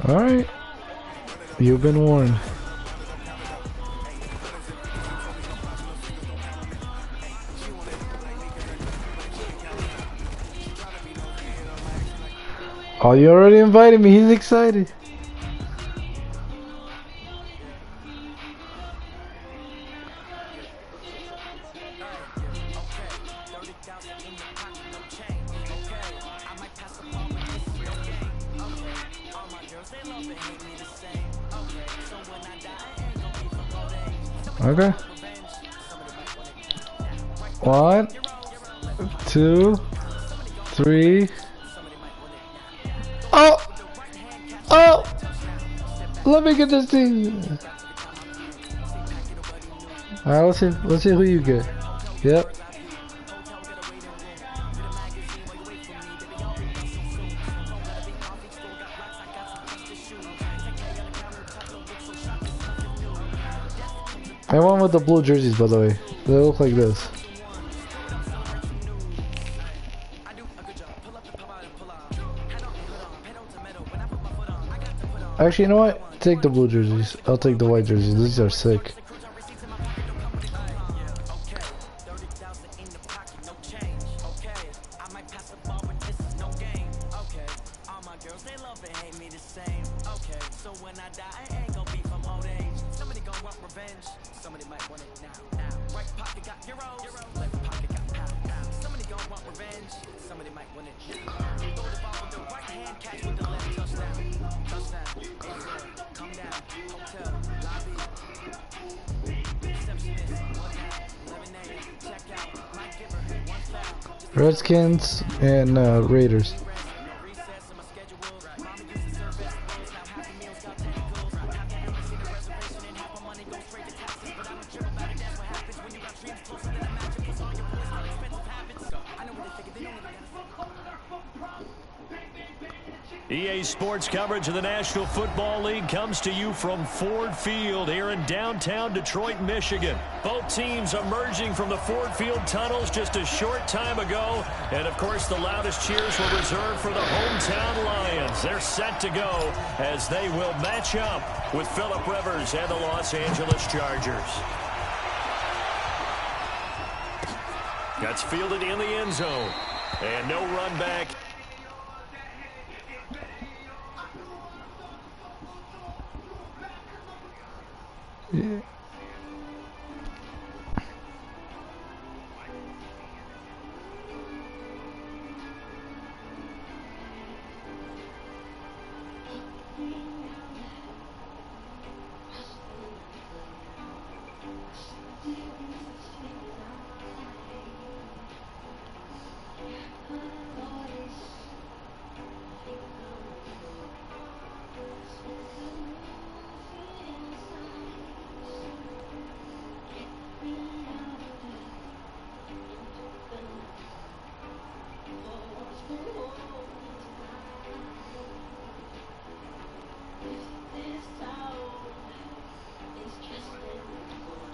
Alright. You've been warned. Oh, you already invited me. He's excited. Okay. 1, 2, 3. Oh! Oh! Let me get this thing. Alright, let's see who you get. Yep. I went with the blue jerseys, by the way. They look like this. Actually, you know what? Take the blue jerseys. I'll take the white jerseys. These are sick. Redskins and Raiders. EA Sports coverage of the National Football League comes to you from Ford Field here in downtown Detroit, Michigan. Both teams emerging from the Ford Field tunnels just a short time ago. And, of course, the loudest cheers were reserved for the hometown Lions. They're set to go as they will match up with Phillip Rivers and the Los Angeles Chargers. That's fielded in the end zone. And no run back. Yeah.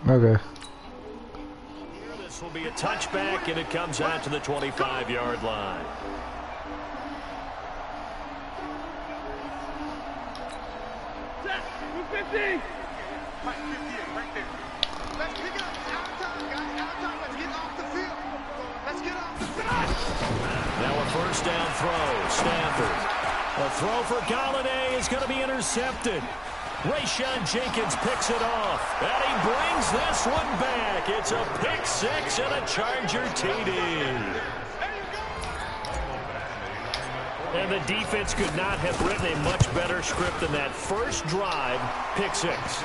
Okay. This will be a touchback, and it comes out to the 25-yard line. Right there. Let's pick it up. Out of time, guys. Out of time. Let's get off the field. Let's get off the field. Now a first down throw. Stafford. A throw for Galladay is going to be intercepted. Rayshon Jenkins picks it off, and he brings this one back. It's a pick six and a Charger TD. And the defense could not have written a much better script than that first drive, pick six.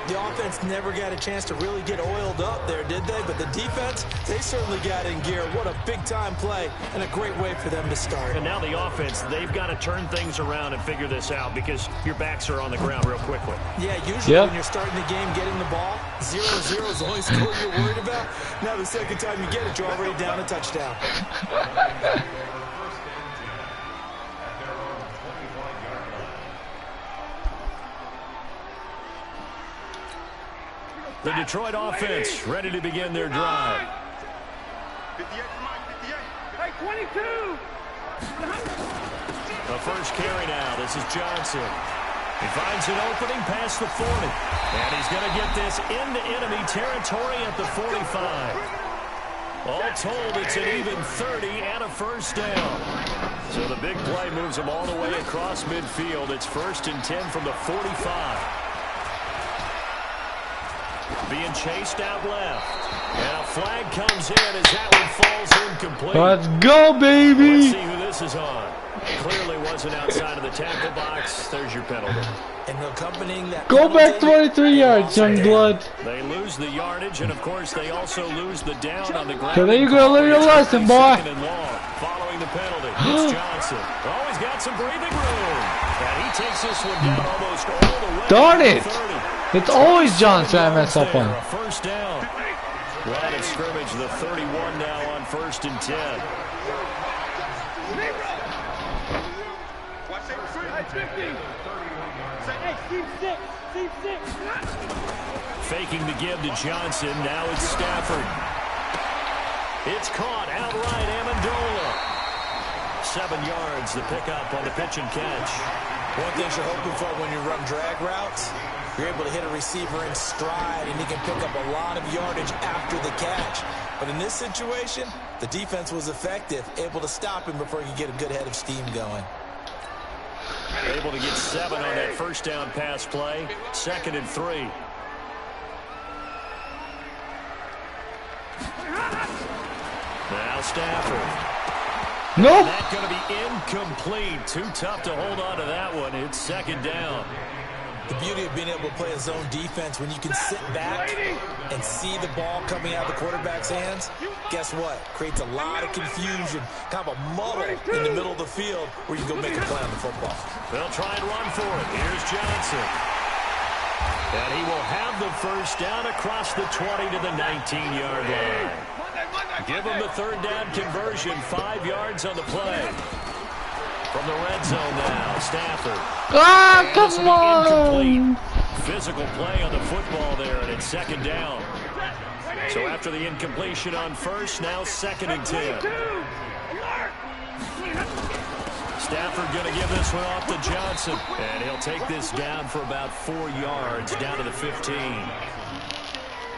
The offense never got a chance to really get oiled up there, did they? But the defense, they certainly got in gear. What a big-time play and a great way for them to start. And now the offense, they've got to turn things around and figure this out because your backs are on the ground real quickly. Yeah, usually when you're starting the game, getting the ball, 0-0 is the only score you're worried about. Now the second time you get it, you're already down a touchdown. The Detroit offense ready to begin their drive. 58 for Mike, 58. Hey, 22! The first carry now. This is Johnson. He finds an opening past the 40. And he's going to get this into enemy territory at the 45. All told, it's an even 30 and a first down. So the big play moves him all the way across midfield. It's 1st and 10 from the 45. Being chased out left. And a flag comes in as that one falls incomplete. Let's go, baby! Let's see who this is on. Clearly wasn't outside of the tackle box. There's your penalty. And accompanying that Go back 23 yards, young blood. They lose the yardage, and of course they also lose the down on the ground. So there you go, learn your lesson, boy. Second and long, following the penalty. It's Johnson. Oh, he's got some breathing room. And he takes this one down almost all the way. Darn to it. 30. It's always Johnson I mess up on. A first down. Line of scrimmage, the 31 now on 1st and 10. Faking the give to Johnson. Now it's Stafford. It's caught outright. Amendola. 7 yards. The pickup on the pitch and catch. One thing you're hoping for when you run drag routes, you're able to hit a receiver in stride, and he can pick up a lot of yardage after the catch. But in this situation, the defense was effective, able to stop him before he could get a good head of steam going. Able to get 7 on that first down pass play. 2nd and 3. Now Stafford. Nope. That's going to be incomplete. Too tough to hold on to that one. It's 2nd down. The beauty of being able to play a zone defense when you can sit back and see the ball coming out of the quarterback's hands, guess what? Creates a lot of confusion, kind of a muddle in the middle of the field where you can go make a play on the football. They'll try and run for it. Here's Johnson. And he will have the first down across the 20 to the 19-yard line. Give him the 3rd down conversion. 5 yards on the play. From the red zone now, Stafford. Ah, come on! Physical play on the football there, and it's 2nd down. So after the incompletion on first, now 2nd and 10. Stafford going to give this one off to Johnson. And he'll take this down for about 4 yards, down to the 15.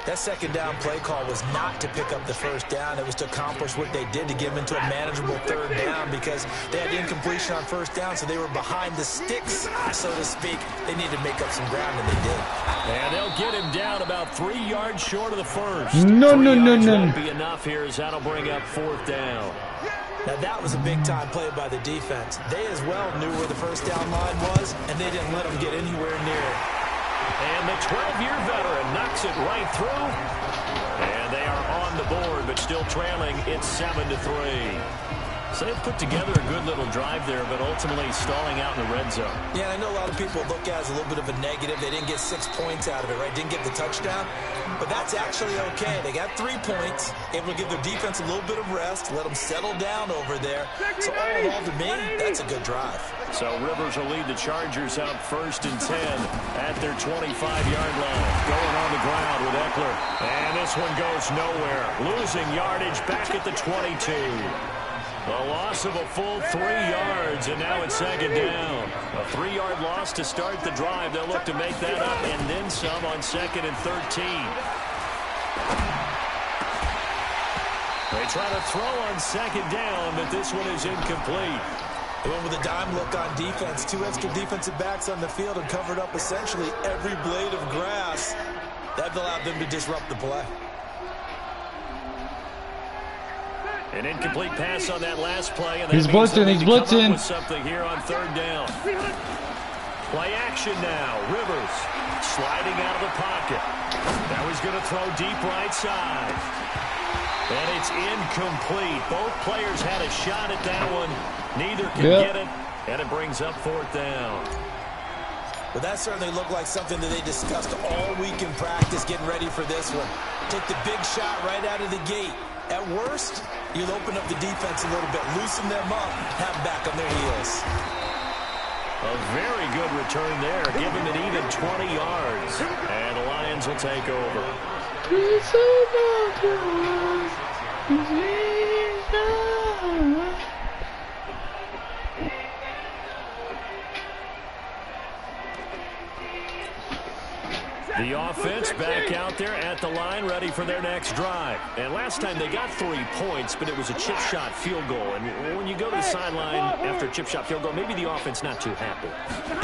That 2nd down play call was not to pick up the first down. It was to accomplish what they did, to get them into a manageable 3rd down, because they had incompletion on first down, so they were behind the sticks, so to speak. They needed to make up some ground, and they did. And they'll get him down about 3 yards short of the first. No. Won't be enough here, as that'll bring up 4th down. Now, that was a big-time play by the defense. They as well knew where the first down line was, and they didn't let them get anywhere near it. And the 12-year veteran knocks it right through. And they are on the board, but still trailing. It's 7-3. So they've put together a good little drive there, but ultimately stalling out in the red zone. Yeah, I know a lot of people look at it as a little bit of a negative. They didn't get 6 points out of it, right? Didn't get the touchdown. But that's actually okay. They got 3 points, able to give their defense a little bit of rest, let them settle down over there. So all in all, to me, that's a good drive. So Rivers will lead the Chargers out 1st and 10 at their 25-yard line. Going on the ground with Eckler. And this one goes nowhere. Losing yardage back at the 22. A loss of a full 3 yards, and now it's 2nd down. A 3-yard loss to start the drive. They'll look to make that up and then some on 2nd and 13. They try to throw on 2nd down, but this one is incomplete. They went with a dime look on defense. 2 extra defensive backs on the field and covered up essentially every blade of grass. That allowed them to disrupt the play. An incomplete pass on that last play. And He's blitzing, he's blitzing. With something here on 3rd down. Play action now. Rivers sliding out of the pocket. Now he's going to throw deep right side. And it's incomplete. Both players had a shot at that one. Neither can get it. And it brings up 4th down. Well, that certainly looked like something that they discussed all week in practice, getting ready for this one. Take the big shot right out of the gate. At worst, you'll open up the defense a little bit, loosen them up, have them back on their heels. A very good return there. Give him an even 20 yards. And the Lions will take over. at the line, ready for their next drive. And last time they got 3 points, but it was a chip shot field goal. And when you go to the sideline after a chip shot field goal, maybe the offense not too happy.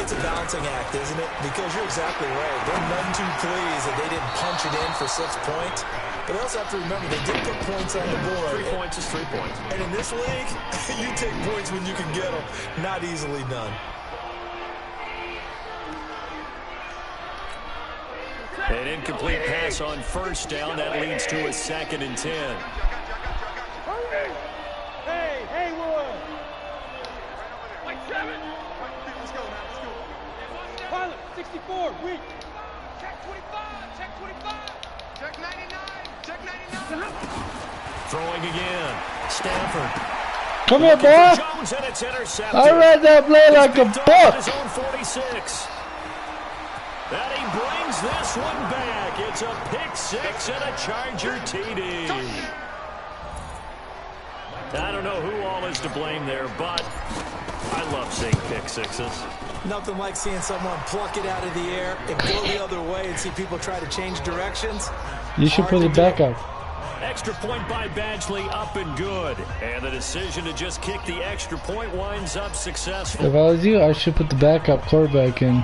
It's a balancing act, isn't it? Because you're exactly right. They're none too pleased that they didn't punch it in for 6 points. But they also have to remember they did put points on the board. 3 points is 3 points. And in this league, you take points when you can get them. Not easily done. An incomplete pass on first down. That leads to a 2nd and 10. Hey, Haywood. Like 7. Let's go, man. Let's go. Pilot, 64, weak. Check 25, check 25. Check 99, check 99. Throwing again. Stafford. Come here, boy. Jones, and it's intercepted. I read that play like a book. His own 46. And he brings this one back. It's a pick 6 and a Charger TD. I don't know who all is to blame there, but I love seeing pick 6s. Nothing like seeing someone pluck it out of the air and go the other way and see people try to change directions. You should put it back up. Extra point by Badgley, up and good. And the decision to just kick the extra point winds up successful. If I was you, I should put the backup quarterback in.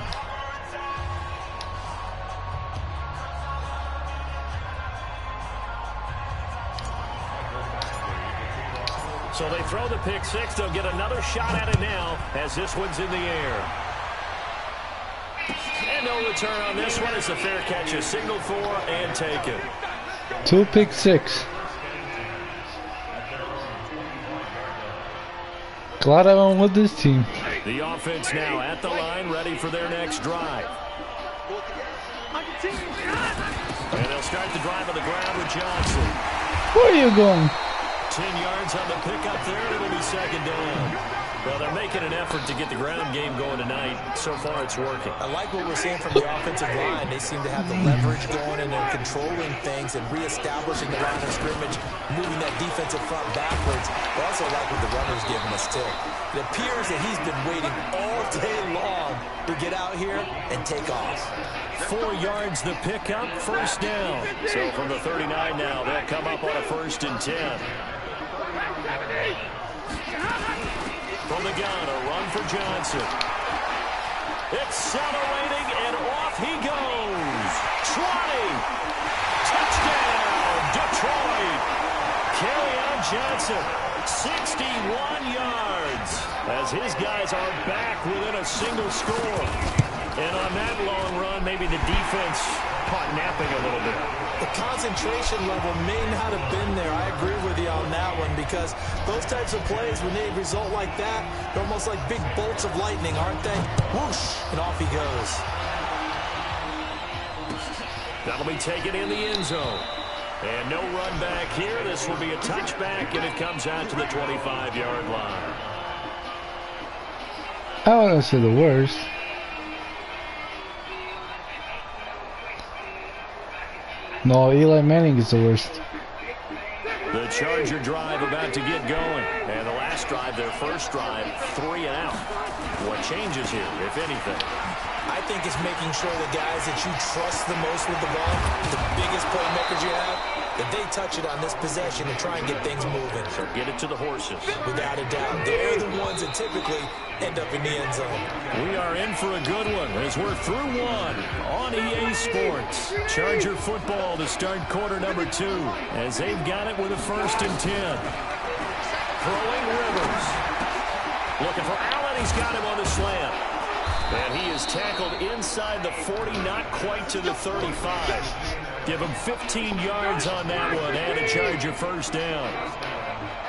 So they throw the pick 6. They'll get another shot at it now as this one's in the air. And no return on this one. It's a fair catch, a signal for and taken. 2 pick 6. Glad I went with this team. The offense now at the line, ready for their next drive. And they'll start the drive on the ground with Johnson. Where are you going? 10 yards on the pickup there, and it'll be 2nd down. Well, they're making an effort to get the ground game going tonight. So far, it's working. I like what we're seeing from the offensive line. They seem to have the leverage going, and they're controlling things and reestablishing the line of scrimmage, moving that defensive front backwards. I also like what the runner's giving us, too. It appears that he's been waiting all day long to get out here and take off. 4 yards the pickup, 1st down. So from the 39 now, they'll come up on a 1st and 10. From the gun, a run for Johnson. Accelerating, and off he goes. 20. Touchdown, Detroit. Kerryon Johnson, 61 yards. As his guys are back within a single score. And on that long run, maybe the defense caught napping a little bit. The concentration level may not have been there. I agree with you on that one, because those types of plays, when they result like that, they're almost like big bolts of lightning, aren't they? Whoosh, and off he goes. That'll be taken in the end zone. And no run back here. This will be a touchback, and it comes out to the 25-yard line. I want to say the worst. No, Eli Manning is the worst. The Charger drive about to get going. And the last drive, their first drive, 3 and out. What changes here, if anything? I think it's making sure the guys that you trust the most with the ball, the biggest playmakers you have, that they touch it on this possession and try and get things moving. So get it to the horses. Without a doubt. They're the ones that typically end up in the end zone. We are in for a good one as we're through one on EA Sports. Charger football to start quarter number 2 as they've got it with a 1st and 10. Throwing Rivers. Looking for Allen. He's got him on the slant. And he is tackled inside the 40, not quite to the 35. Give him 15 yards on that one and a Charger 1st down.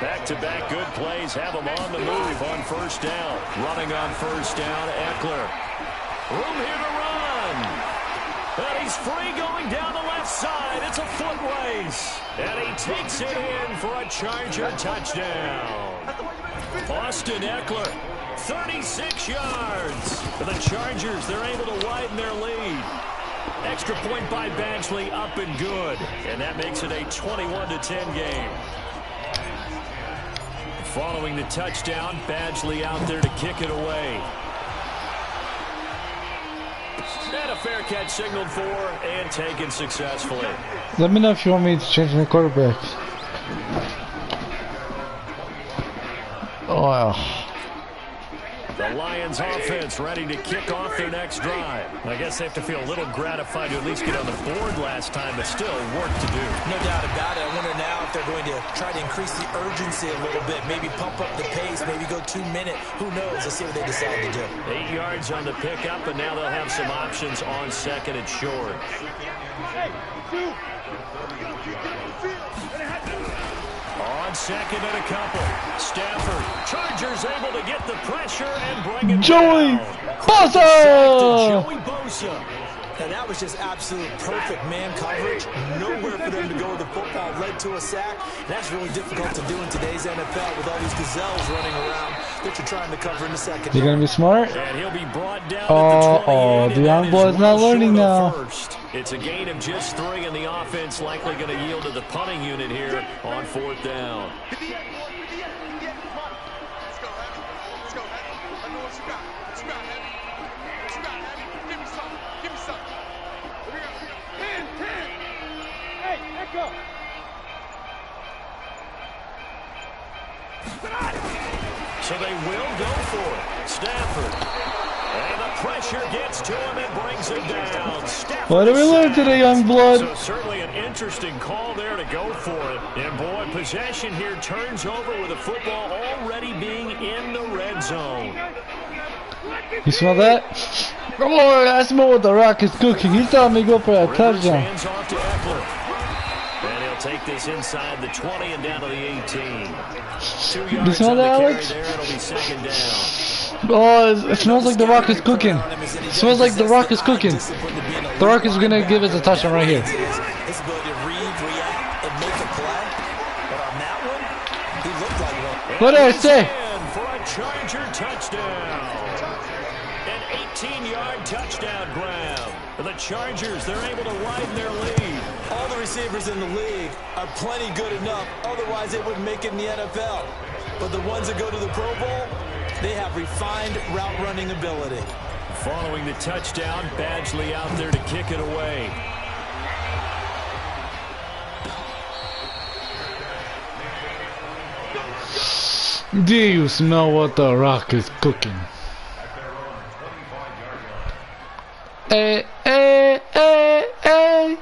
Back-to-back good plays have him on the move on 1st down. Running on 1st down, Eckler. Room here to run. And he's free going down the left side. It's a foot race. And he takes it in for a Charger touchdown. Austin Eckler, 36 yards. For the Chargers, they're able to widen their lead. Extra point by Badgley, up and good. And that makes it a 21-10 game. Following the touchdown, Badgley out there to kick it away. And a fair catch signaled for and taken successfully. Let me know if you want me to change my quarterback. Oh, wow. The Lions offense ready to kick off their next drive. I guess they have to feel a little gratified to at least get on the board last time, but still work to do. No doubt about it. I wonder now if they're going to try to increase the urgency a little bit, maybe pump up the pace, maybe go 2 minute. Who knows? Let's see what they decide to do. 8 yards on the pickup, and now they'll have some options on second and short. Hey, 2. On second and a couple. Stafford. Chargers able to get the pressure and bring it Joey down. Bosa! Joey Bosa. And that was just absolute perfect man coverage. Nowhere for them to go with the football. Led to a sack. And that's really difficult to do in today's NFL with all these gazelles running around that you're trying to cover in the second. You gonna be smart? And he'll be brought down Oh, at the 28. the young boy's not learning now. First. It's a gain of just 3, and the offense likely going to yield to the punting unit here on 4th down. So they will go for it. Stafford. And the pressure gets to him and brings him down. Stafford. What did we learn today, young blood? So certainly an interesting call there to go for it. And boy, possession here turns over with the football already being in the red zone. You smell that? Oh, I smell what the Rock is cooking. He's telling me go for a touchdown. Hands off to Eckler. And he'll take this inside the 20 and down to the 18. 2 yards You smell on the that, carry Alex? there. It'll be second down. Oh, it smells like the Rock is cooking. It smells like the Rock is cooking. The Rock is gonna give us a touchdown right here. His ability to read, react, and make a play. But on that one, he looked like one. What did I say? For a Charger touchdown. An 18-yard touchdown grab. The Chargers, they're able to widen their lead. All the receivers in the league are plenty good enough. Otherwise, they wouldn't make it in the NFL. But the ones that go to the Pro Bowl, they have refined route running ability. Following the touchdown, Badgley out there to kick it away. Do you smell what the Rock is cooking? Hey, hey, hey, hey.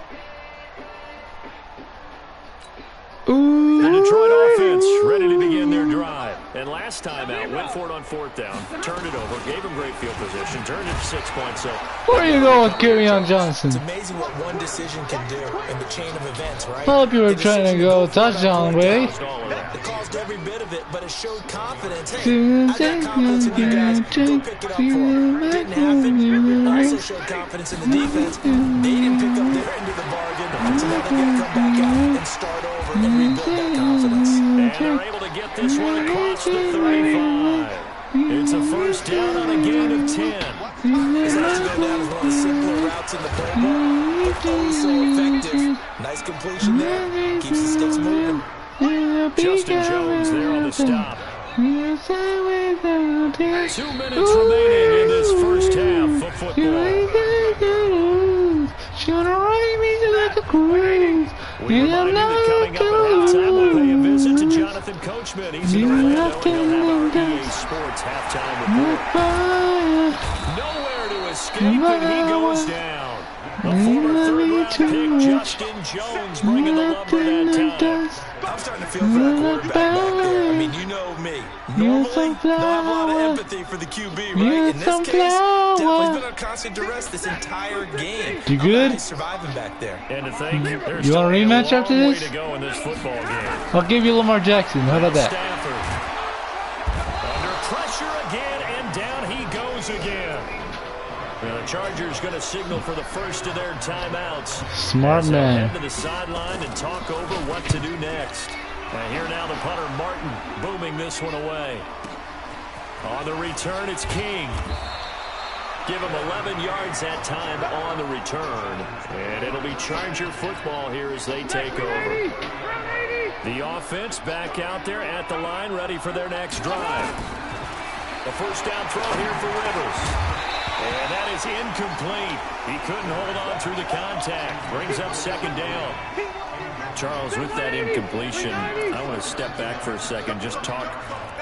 Ooh. The Detroit offense ready to begin their drive. And last time out, went for it on 4th down, turned it over, gave him great field position, turned it to 6 points. So Where are you going, Kerryon Johnson? It's amazing what one decision can do in the chain of events, right? I thought you were trying to go touchdown way. caused all of that. It caused every bit of it, but it showed confidence. Hey, I got confidence in you guys. Go pick it up for them. Didn't happen. Also showed confidence in the defense. They didn't pick up their end of the bargain. So now they got to come back out and start over and rebuild that confidence. And they're able to get this one across the 35. It's a first down on a gain of 10. This has to go down as one of the simpler routes in the Pro Bowl, but oh so effective. Nice completion there. Keeps the sticks moving. Justin Jones there on the stop. 2 minutes remaining in this first half of football. We remind you that coming up at halftime, we'll pay a visit to Jonathan Coachman. He's in Orlando, and he'll have our EA Sports halftime report. Nowhere to escape, and he goes down. The former third-round pick, Justin Jones, bringing the lumber that time. I'm starting to feel for that quarterback back there. I mean, you know me. Normally, don't have a lot of empathy for the QB, right? In this case, definitely been on constant duress this entire game. You good? He's surviving back there. And to think, there's You want a rematch after long way this? to go in this football game. I'll give you Lamar Jackson. How about that? Stafford. Under pressure again, and down he goes again. And the Chargers going to signal for the first of their timeouts. Smart As they'll man. head to the sideline and talk over what to do next. And here now the punter, Martin, booming this one away. On the return, it's King. Give him 11 yards that time on the return. And it'll be Charger football here as they take over. The offense back out there at the line, ready for their next drive. The first down throw here for Rivers. And that is incomplete. He couldn't hold on through the contact. Brings up second down. Charles, with that incompletion, I want to step back for a second, just talk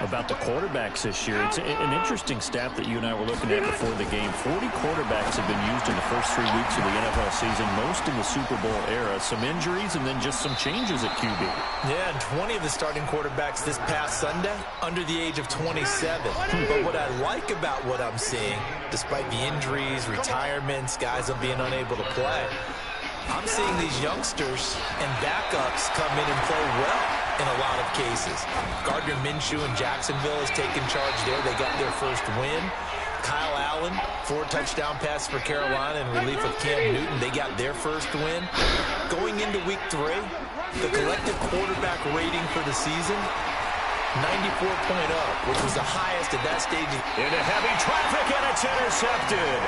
about the quarterbacks this year. It's an interesting stat that you and I were looking at before the game. 40 quarterbacks have been used in the first 3 weeks of the NFL season, most in the Super Bowl era. Some injuries and then just some changes at QB. Yeah, and 20 of the starting quarterbacks this past Sunday under the age of 27. But what I like about what I'm seeing, despite the injuries, retirements, guys being unable to play, I'm seeing these youngsters and backups come in and play well in a lot of cases. Gardner Minshew in Jacksonville has taken charge there. They got their first win. Kyle Allen, 4 touchdown passes for Carolina in relief of Cam Newton. They got their first win. Going into week 3, the collective quarterback rating for the season, 94.0, which was the highest at that stage. Into heavy traffic, and it's intercepted.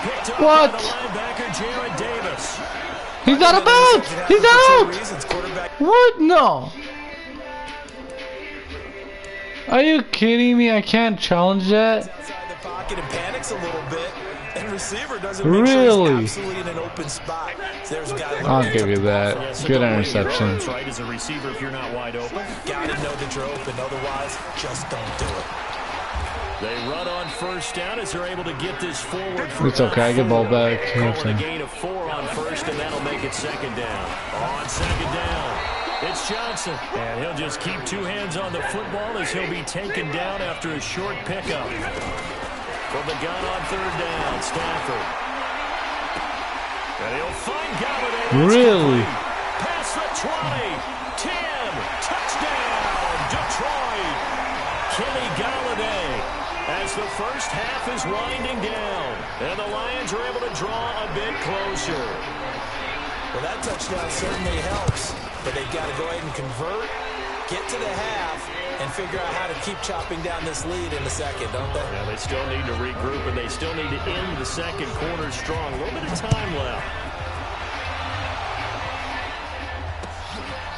Picked up What? by the linebacker, Jared Davis. He's out of bounds! He's out! What? No. Are you kidding me? I can't challenge that. Outside the pocket and panics a little bit, and receiver doesn't Really? make sure he's absolutely in an open spot. So there's a guy I'll give you that. Good interception. That's right, as a receiver, if you're not wide open. Got to know that you're open, otherwise, just don't do it. They run on first down as they're able to get this forward. It's okay, I get ball back. Calling a gain of 4 on first, and that'll make it second down. On second down, it's Johnson. And he'll just keep 2 hands on the football as he'll be taken down after a short pickup. From the gun on third down, Stafford. And he'll find Galladay. Really? Past the 20, 10, touchdown, Detroit. Kenny Galladay. As the first half is winding down, and the Lions are able to draw a bit closer. Well, that touchdown certainly helps, but they've got to go ahead and convert, get to the half, and figure out how to keep chopping down this lead in the second, don't they? Yeah, they still need to regroup, and they still need to end the second quarter strong. A little bit of time left.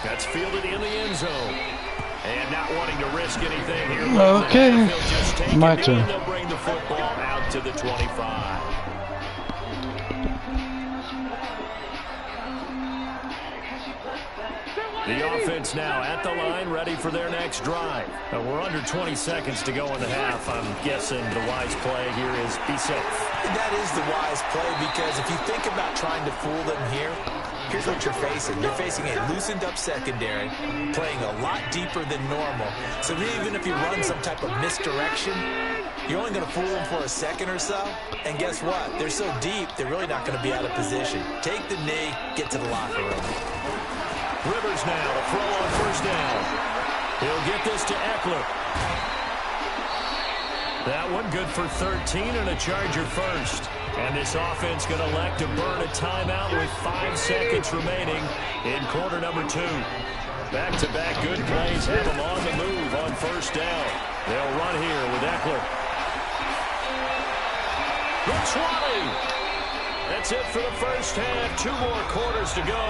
That's fielded in the end zone. And not wanting to risk anything here. Okay, my turn. They'll bring the football out to the 25. The offense now at the line, ready for their next drive. Now we're under 20 seconds to go in the half. I'm guessing the wise play here is be safe. That is the wise play, because if you think about trying to fool them here, here's what you're facing. You're facing a loosened-up secondary, playing a lot deeper than normal. So even if you run some type of misdirection, you're only going to fool them for a second or so. And guess what? They're so deep, they're really not going to be out of position. Take the knee, get to the locker room. Rivers now to throw on first down. He'll get this to Eckler. That one good for 13 and a Charger first. And this offense going to elect to burn a timeout with 5 seconds remaining in quarter number 2. Back-to-back good plays have them on the move on first down. They'll run here with Eckler. The 20. That's it for the first half. 2 more quarters to go.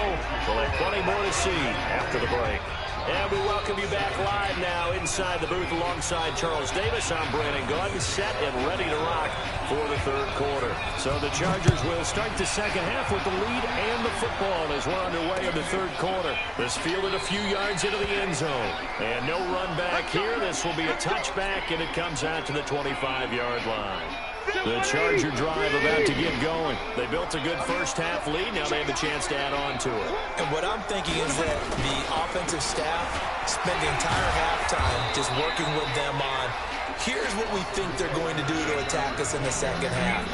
We'll have plenty more to see after the break. And we welcome you back live now inside the booth alongside Charles Davis. I'm Brandon Gaudin, set and ready to rock for the third quarter. So the Chargers will start the second half with the lead and the football as we're underway in the third quarter. This fielded a few yards into the end zone. And no run back here. This will be a touchback, and it comes out to the 25-yard line. The Charger drive about to get going. They built a good first half lead. Now they have a chance to add on to it. And what I'm thinking is that the offensive staff spent the entire halftime just working with them on, here's what we think they're going to do to attack us in the second half.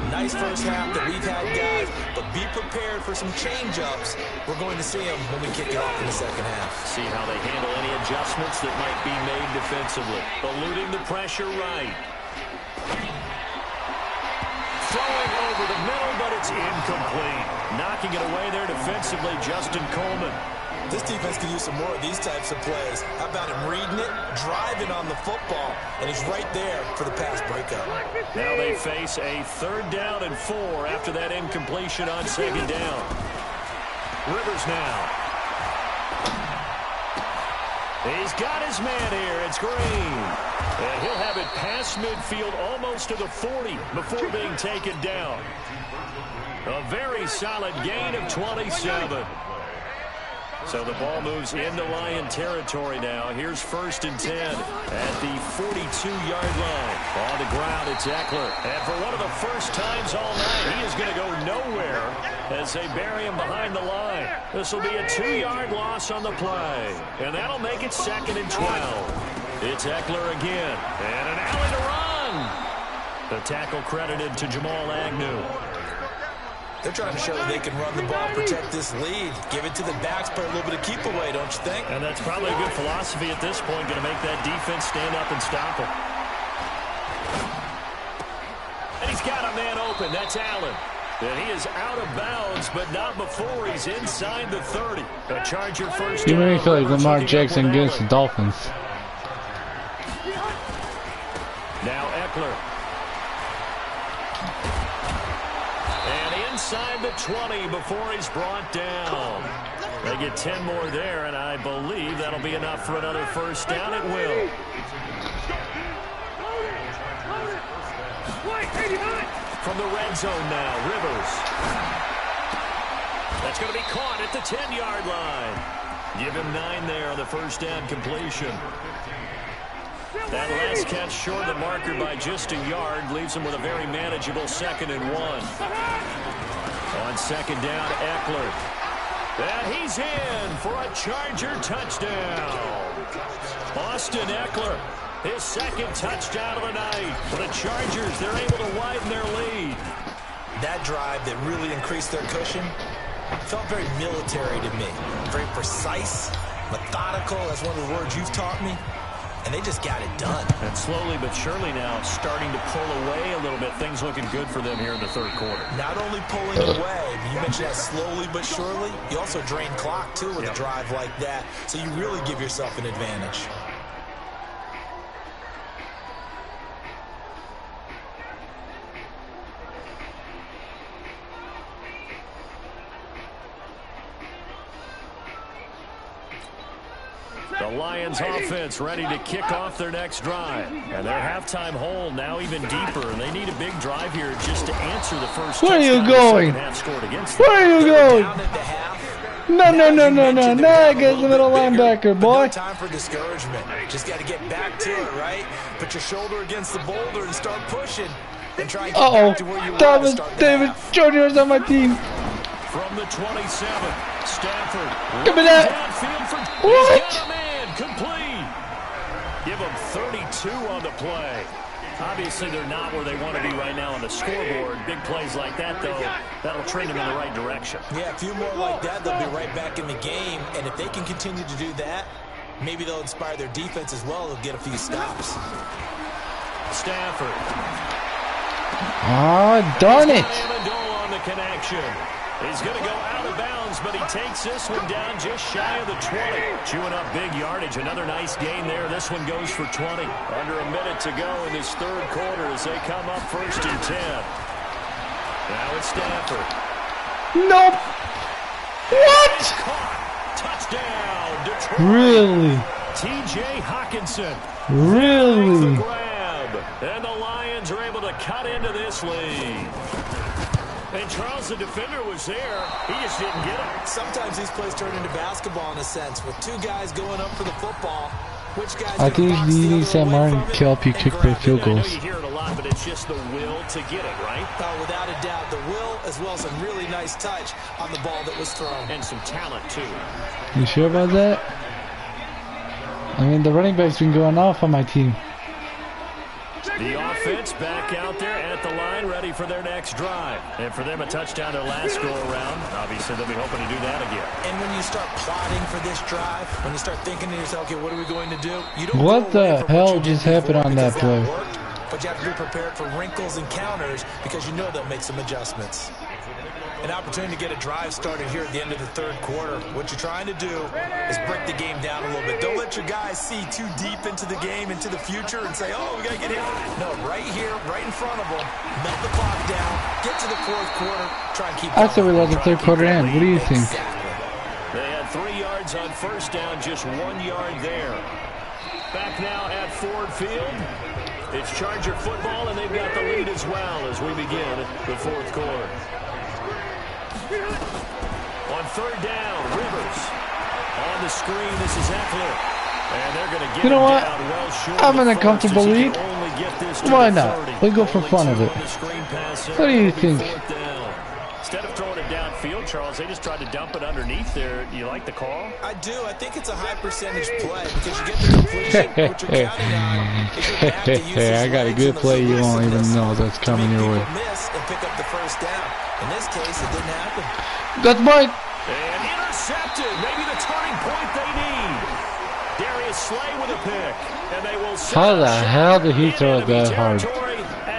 Nice first half that we've had, guys, but be prepared for some change-ups. We're going to see them when we kick it off in the second half. See how they handle any adjustments that might be made defensively. Eluding the pressure right. Throwing over the middle, but it's incomplete. Knocking it away there defensively, Justin Coleman. This defense could use some more of these types of plays. How about him reading it, driving on the football, and he's right there for the pass breakup. Now they face a 3rd down and 4 after that incompletion on second down. Rivers now. He's got his man here. It's Green. And he'll have it past midfield almost to the 40 before being taken down. A very solid gain of 27. So the ball moves into Lion territory now. Here's 1st and 10 at the 42-yard line. On the ground, it's Eckler. And for one of the first times all night, he is going to go nowhere as they bury him behind the line. This will be a 2-yard loss on the play. And that'll make it 2nd and 12. It's Eckler again. And an alley to run. The tackle credited to Jamal Agnew. They're trying to show that they can run the ball, protect this lead, give it to the backs, put a little bit of keep away, don't you think? And that's probably a good philosophy at this point, going to make that defense stand up and stop him. And he's got a man open. That's Allen. And he is out of bounds, but not before he's inside the 30. A Charger first down. You make me feel like Lamar Jackson against the Dolphins. Now Eckler. Inside the 20 before he's brought down. They get 10 more there, and I believe that'll be enough for another first down. It will. From the red zone now, Rivers. That's going to be caught at the 10-yard line. Give him 9 there on the first down completion. That last catch short of the marker by just a yard leaves him with a very manageable 2nd and 1. On 2nd down, Eckler. And he's in for a Charger touchdown. Austin Eckler, his 2nd touchdown of the night. For the Chargers, they're able to widen their lead. That drive that really increased their cushion felt very military to me. Very precise, methodical. That's one of the words you've taught me. And they just got it done. And slowly but surely now starting to pull away a little bit. Things looking good for them here in the 3rd quarter. Not only pulling away, you mentioned that slowly but surely. You also drain clock, too, with a drive like that. So you really give yourself an advantage. The Lions offense ready to kick off their next drive. And their halftime hole now even deeper. And they need a big drive here just to answer the first Where are you going? Where are you going? No. Nah, against the middle linebacker, boy. No time for discouragement. Just got to get back to it, right? Put your shoulder against the boulder and start pushing. And try and get back to where you want to start. David Jr. is on my team. From the 27, Stafford. Give me that. What? Complete. Give them 32 on the play. Obviously, they're not where they want to be right now on the scoreboard. Big plays like that, though, that'll train them in the right direction. Yeah, a few more like that, they'll be right back in the game. And if they can continue to do that, maybe they'll inspire their defense as well. They'll get a few stops. Stafford. Ah, darn it. Amendola on the connection. He's going to go out of bounds, but he takes this one down just shy of the 20. Chewing up big yardage. Another nice gain there. This one goes for 20. Under a minute to go in this 3rd quarter as they come up 1st and 10. Now it's Stafford. Nope. What? Touchdown, Detroit. Really? T.J. Hawkinson. Really? Grab. And the Lions are able to cut into this lead. And Charles, the defender, was there. He just didn't get it. Sometimes these plays turn into basketball in a sense. With 2 guys going up for the football, which guy's I think you need Sam Martin to kill up you kick the field goals. I know you hear it a lot, but it's just the will to get it, right? Without a doubt, the will as well as some really nice touch on the ball that was thrown. And some talent, too. You sure about that? I mean, the running back's been going off on my team. The offense back out there at the line, ready for their next drive. And for them, a touchdown their last go-around. Obviously, they'll be hoping to do that again. And when you start plotting for this drive, when you start thinking to yourself, okay, what are we going to do? You don't what the hell just happened on that play? But you have to be prepared for wrinkles and counters because you know they'll make some adjustments. An opportunity to get a drive started here at the end of the 3rd quarter. What you're trying to do is break the game down a little bit. Don't let your guys see too deep into the game, into the future, and say, oh, we got to get hit. No, right here, right in front of them, melt the clock down, get to the 4th quarter, try and keep I said we let the 3rd quarter end. What do you think? Exactly. They had 3 yards on 1st down, just 1 yard there. Back now at Ford Field. It's Charger football, and they've got the lead as well as we begin the fourth quarter. On third down, Rivers. On the screen, this is Eckler. And they're going to get You know what? down well short. I'm in a comfortable lead. Why not? We go for fun of it. What do you think? Instead of throwing it downfield, Charles, they just tried to dump it underneath there. Do you like the call? I do. I think it's a high percentage play because you get the completion. What you're counting on is your back to use his I got a legs good in the play. You won't even elusiveness know that's to coming make your way. people miss and pick up the first down. In this case, it didn't happen. That's mine. And intercepted. Maybe the turning point they need. Darius Slay with a pick. And they will How the hell did he throw it that hard?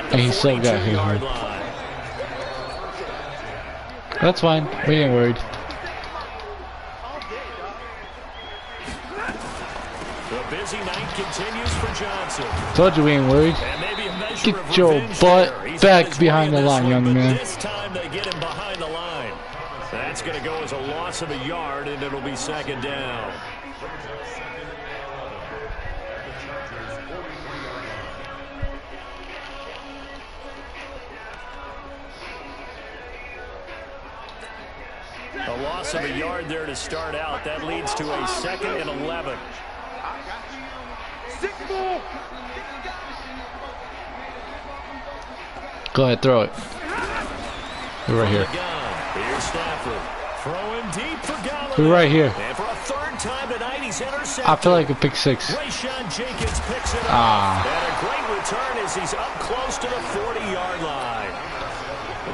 And he still got hit hard. That's fine. We ain't worried. The busy night continues for Johnson. Told you we ain't worried. Get your butt back behind the line, young man. This time they get him behind the line. That's going to go as a loss of a yard, and it'll be second down. A loss of a yard there to start out. That leads to a 2nd and 11. Go ahead, throw it. We're right here. Here's Stafford. Throwing deep for Gallup. We're right here. And for a third time tonight, he's intercepted. I feel like a pick six. Rayshawn Jenkins picks it up. And a great return as he's up close to the 40-yard line.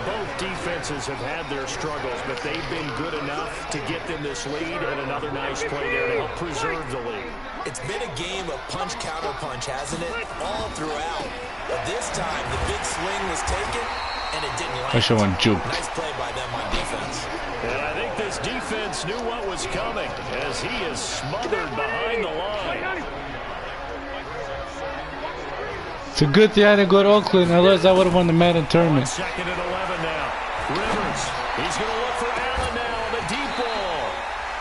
Both defenses have had their struggles, but they've been good enough to get them this lead, and another nice play there to help preserve the lead. It's been a game of punch-counter-punch, hasn't it? All throughout. But this time, the big swing was taken, and it didn't land. I should want juke. Nice play by them on defense. And I think this defense knew what was coming as he is smothered behind the line. It's a good thing I didn't go to Oakland, otherwise I would have won the Madden tournament. 2nd and 11 now. Rivers, he's going to look for Allen now on the deep ball.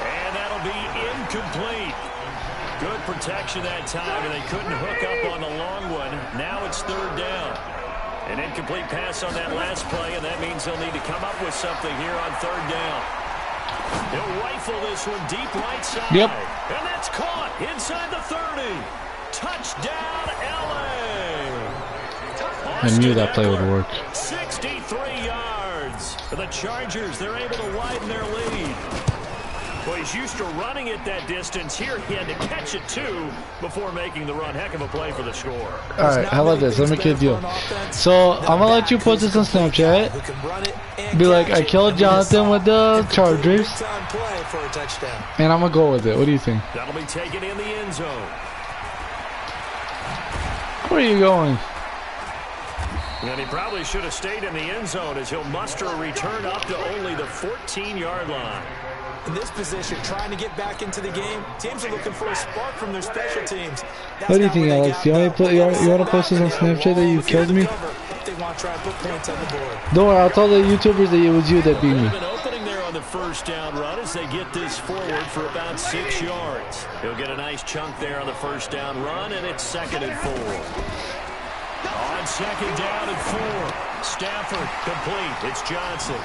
And that'll be incomplete. Good protection that time, and they couldn't hook up on the long one. Now it's third down. An incomplete pass on that last play, and that means they'll need to come up with something here on third down. He'll rifle this one deep right side. Yep. And that's caught inside the 30. Touchdown, LA. I knew that play would work. 63 yards. For the Chargers, they're able to widen their lead. Well, he's used to running it that distance. Here, he had to catch it, too, before making the run. Heck of a play for the score. All right, how about this? Let me kid you. So, I'm going to let you put this on Snapchat. Be like, I killed Jonathan with the Chargers. And I'm going to go with it. What do you think? That'll be taken in the end zone. Where are you going? And he probably should have stayed in the end zone as he'll muster a return up to only the 14-yard line. In this position, trying to get back into the game, teams are looking for a spark from their special teams. What do you think, Alex? You want to post this on Snapchat that you killed me? They want to try and put points on the board. Don't worry, I'll tell the YouTubers that it was you that beat me. An opening there on the first down run as they get this forward for about 6 yards. He'll get a nice chunk there on the first down run, and it's 2nd and 4. On 2nd down and 4. Stafford complete. It's Johnson.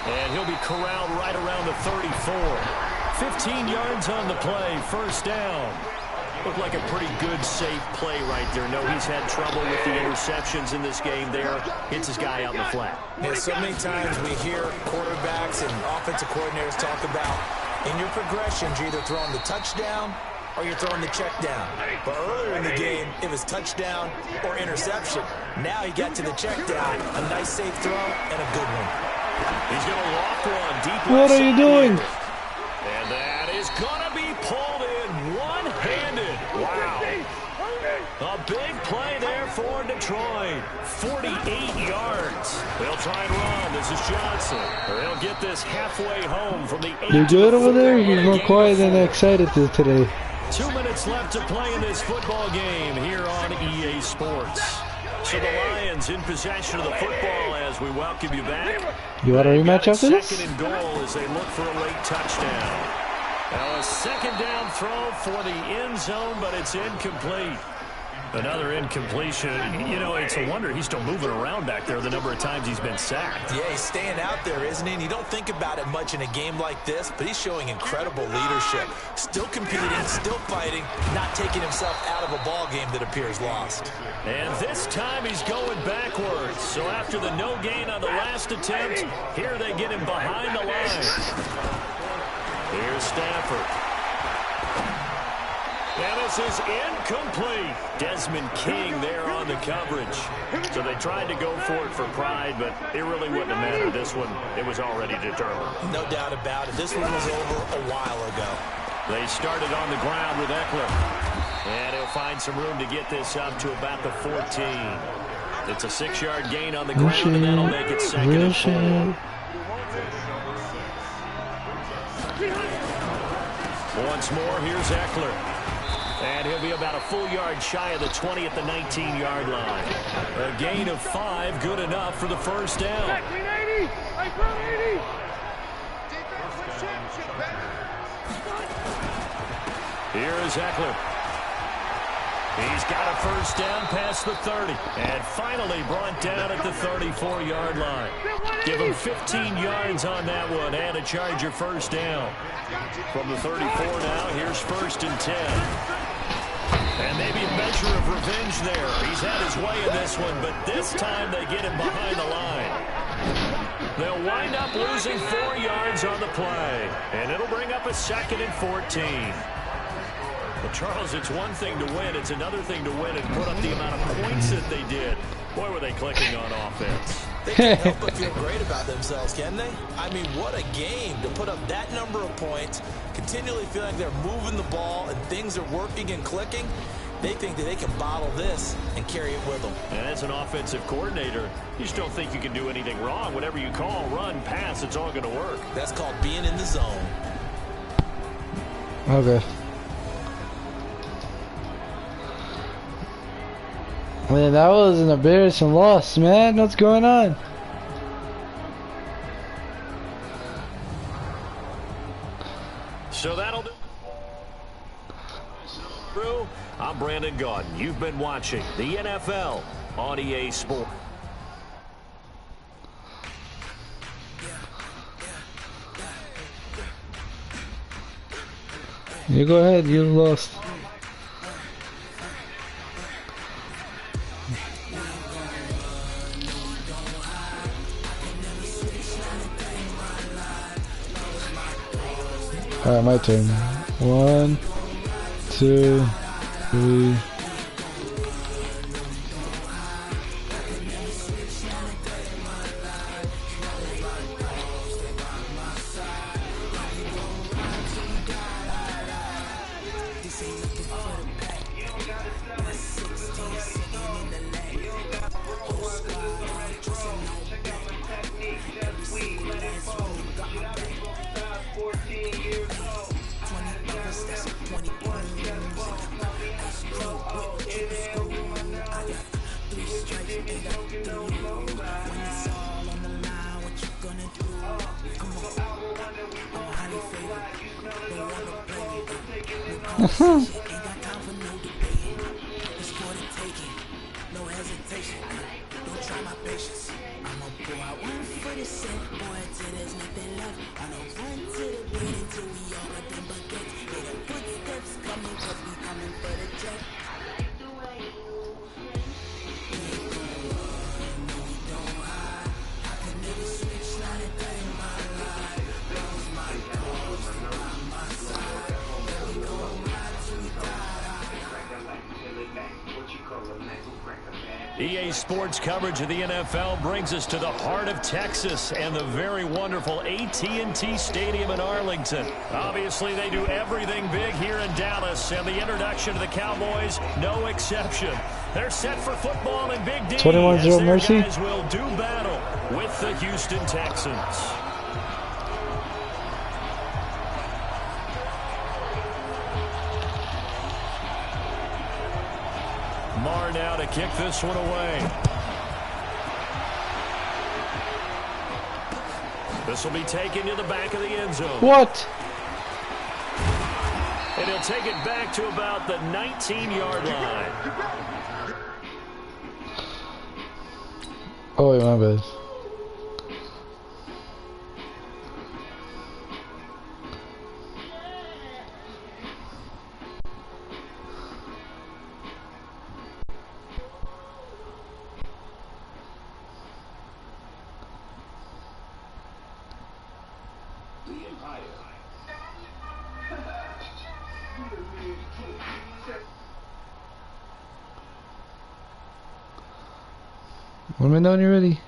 And he'll be corralled right around the 34. 15 yards on the play. First down. Looked like a pretty good, safe play right there. No, he's had trouble with the interceptions in this game there. Hits his guy out in the flat. Yeah, so many times we hear quarterbacks and offensive coordinators talk about in your progressions, you're either throwing the touchdown or you're throwing the check down. But earlier in the game, it was touchdown or interception. Now he got to the check down. A nice, safe throw and a good one. He's going to lock one deep. What are you doing? And that is going to be pulled in one-handed. Wow. A big play there for Detroit. 48 yards. They'll try and run. This is Johnson. They'll get this halfway home from the 8. You good over there? You're more quiet than excited today. 2 minutes left to play in this football game here on EA Sports. So the Lions in possession of the football as we welcome you back. You want a rematch after this? 2nd and goal as they look for a late touchdown. Now a second down throw for the end zone, but it's incomplete. Another incompletion. You know, it's a wonder he's still moving around back there the number of times he's been sacked. Yeah, he's staying out there, isn't he? And you don't think about it much in a game like this, but he's showing incredible leadership. Still competing, still fighting, not taking himself out of a ball game that appears lost. And this time he's going backwards. So after the no gain on the last attempt, here they get him behind the line. Here's Stafford. And this is incomplete. Desmond King there on the coverage. So they tried to go for it for pride, but it really wouldn't have mattered. This one, it was already determined. No doubt about it. This one was over a while ago. They started on the ground with Eckler. And he'll find some room to get this up to about the 14. It's a 6-yard gain on the ground, and that'll make it 2nd and 4. Once more, here's Eckler. And he'll be about a full yard shy of the 20 at the 19-yard line. A gain of 5, good enough for the first down. Here is Eckler. He's got a first down past the 30. And finally brought down at the 34-yard line. Give him 15 yards on that one and a Charger first down. From the 34 now, here's 1st and 10. And maybe a measure of revenge there. He's had his way in this one, but this time they get him behind the line. They'll wind up losing 4 yards on the play. And it'll bring up a 2nd and 14. Well, Charles, it's one thing to win. It's another thing to win and put up the amount of points that they did. Boy, were they clicking on offense. They can't help but feel great about themselves, can they? I mean, what a game to put up that number of points, continually feeling like they're moving the ball and things are working and clicking. They think that they can bottle this and carry it with them. And as an offensive coordinator, you just don't think you can do anything wrong. Whatever you call, run, pass, it's all going to work. That's called being in the zone. Okay. Man, that was an embarrassing loss, man. What's going on? So that'll do. I'm Brandon Gaudin. You've been watching the NFL on EA Sports. You go ahead, you lost. Alright, my turn. 1, 2, 3. EA Sports coverage of the NFL brings us to the heart of Texas and the very wonderful AT&T Stadium in Arlington. Obviously, they do everything big here in Dallas, and the introduction to the Cowboys, no exception. They're set for football and Big D 21-0 Mercy. Guys will do battle with the Houston Texans. Marr now to kick this one away. This will be taken to the back of the end zone. What? he'll take it back to about the 19-yard line. Oh, wait, my bad. Let me know when you're ready.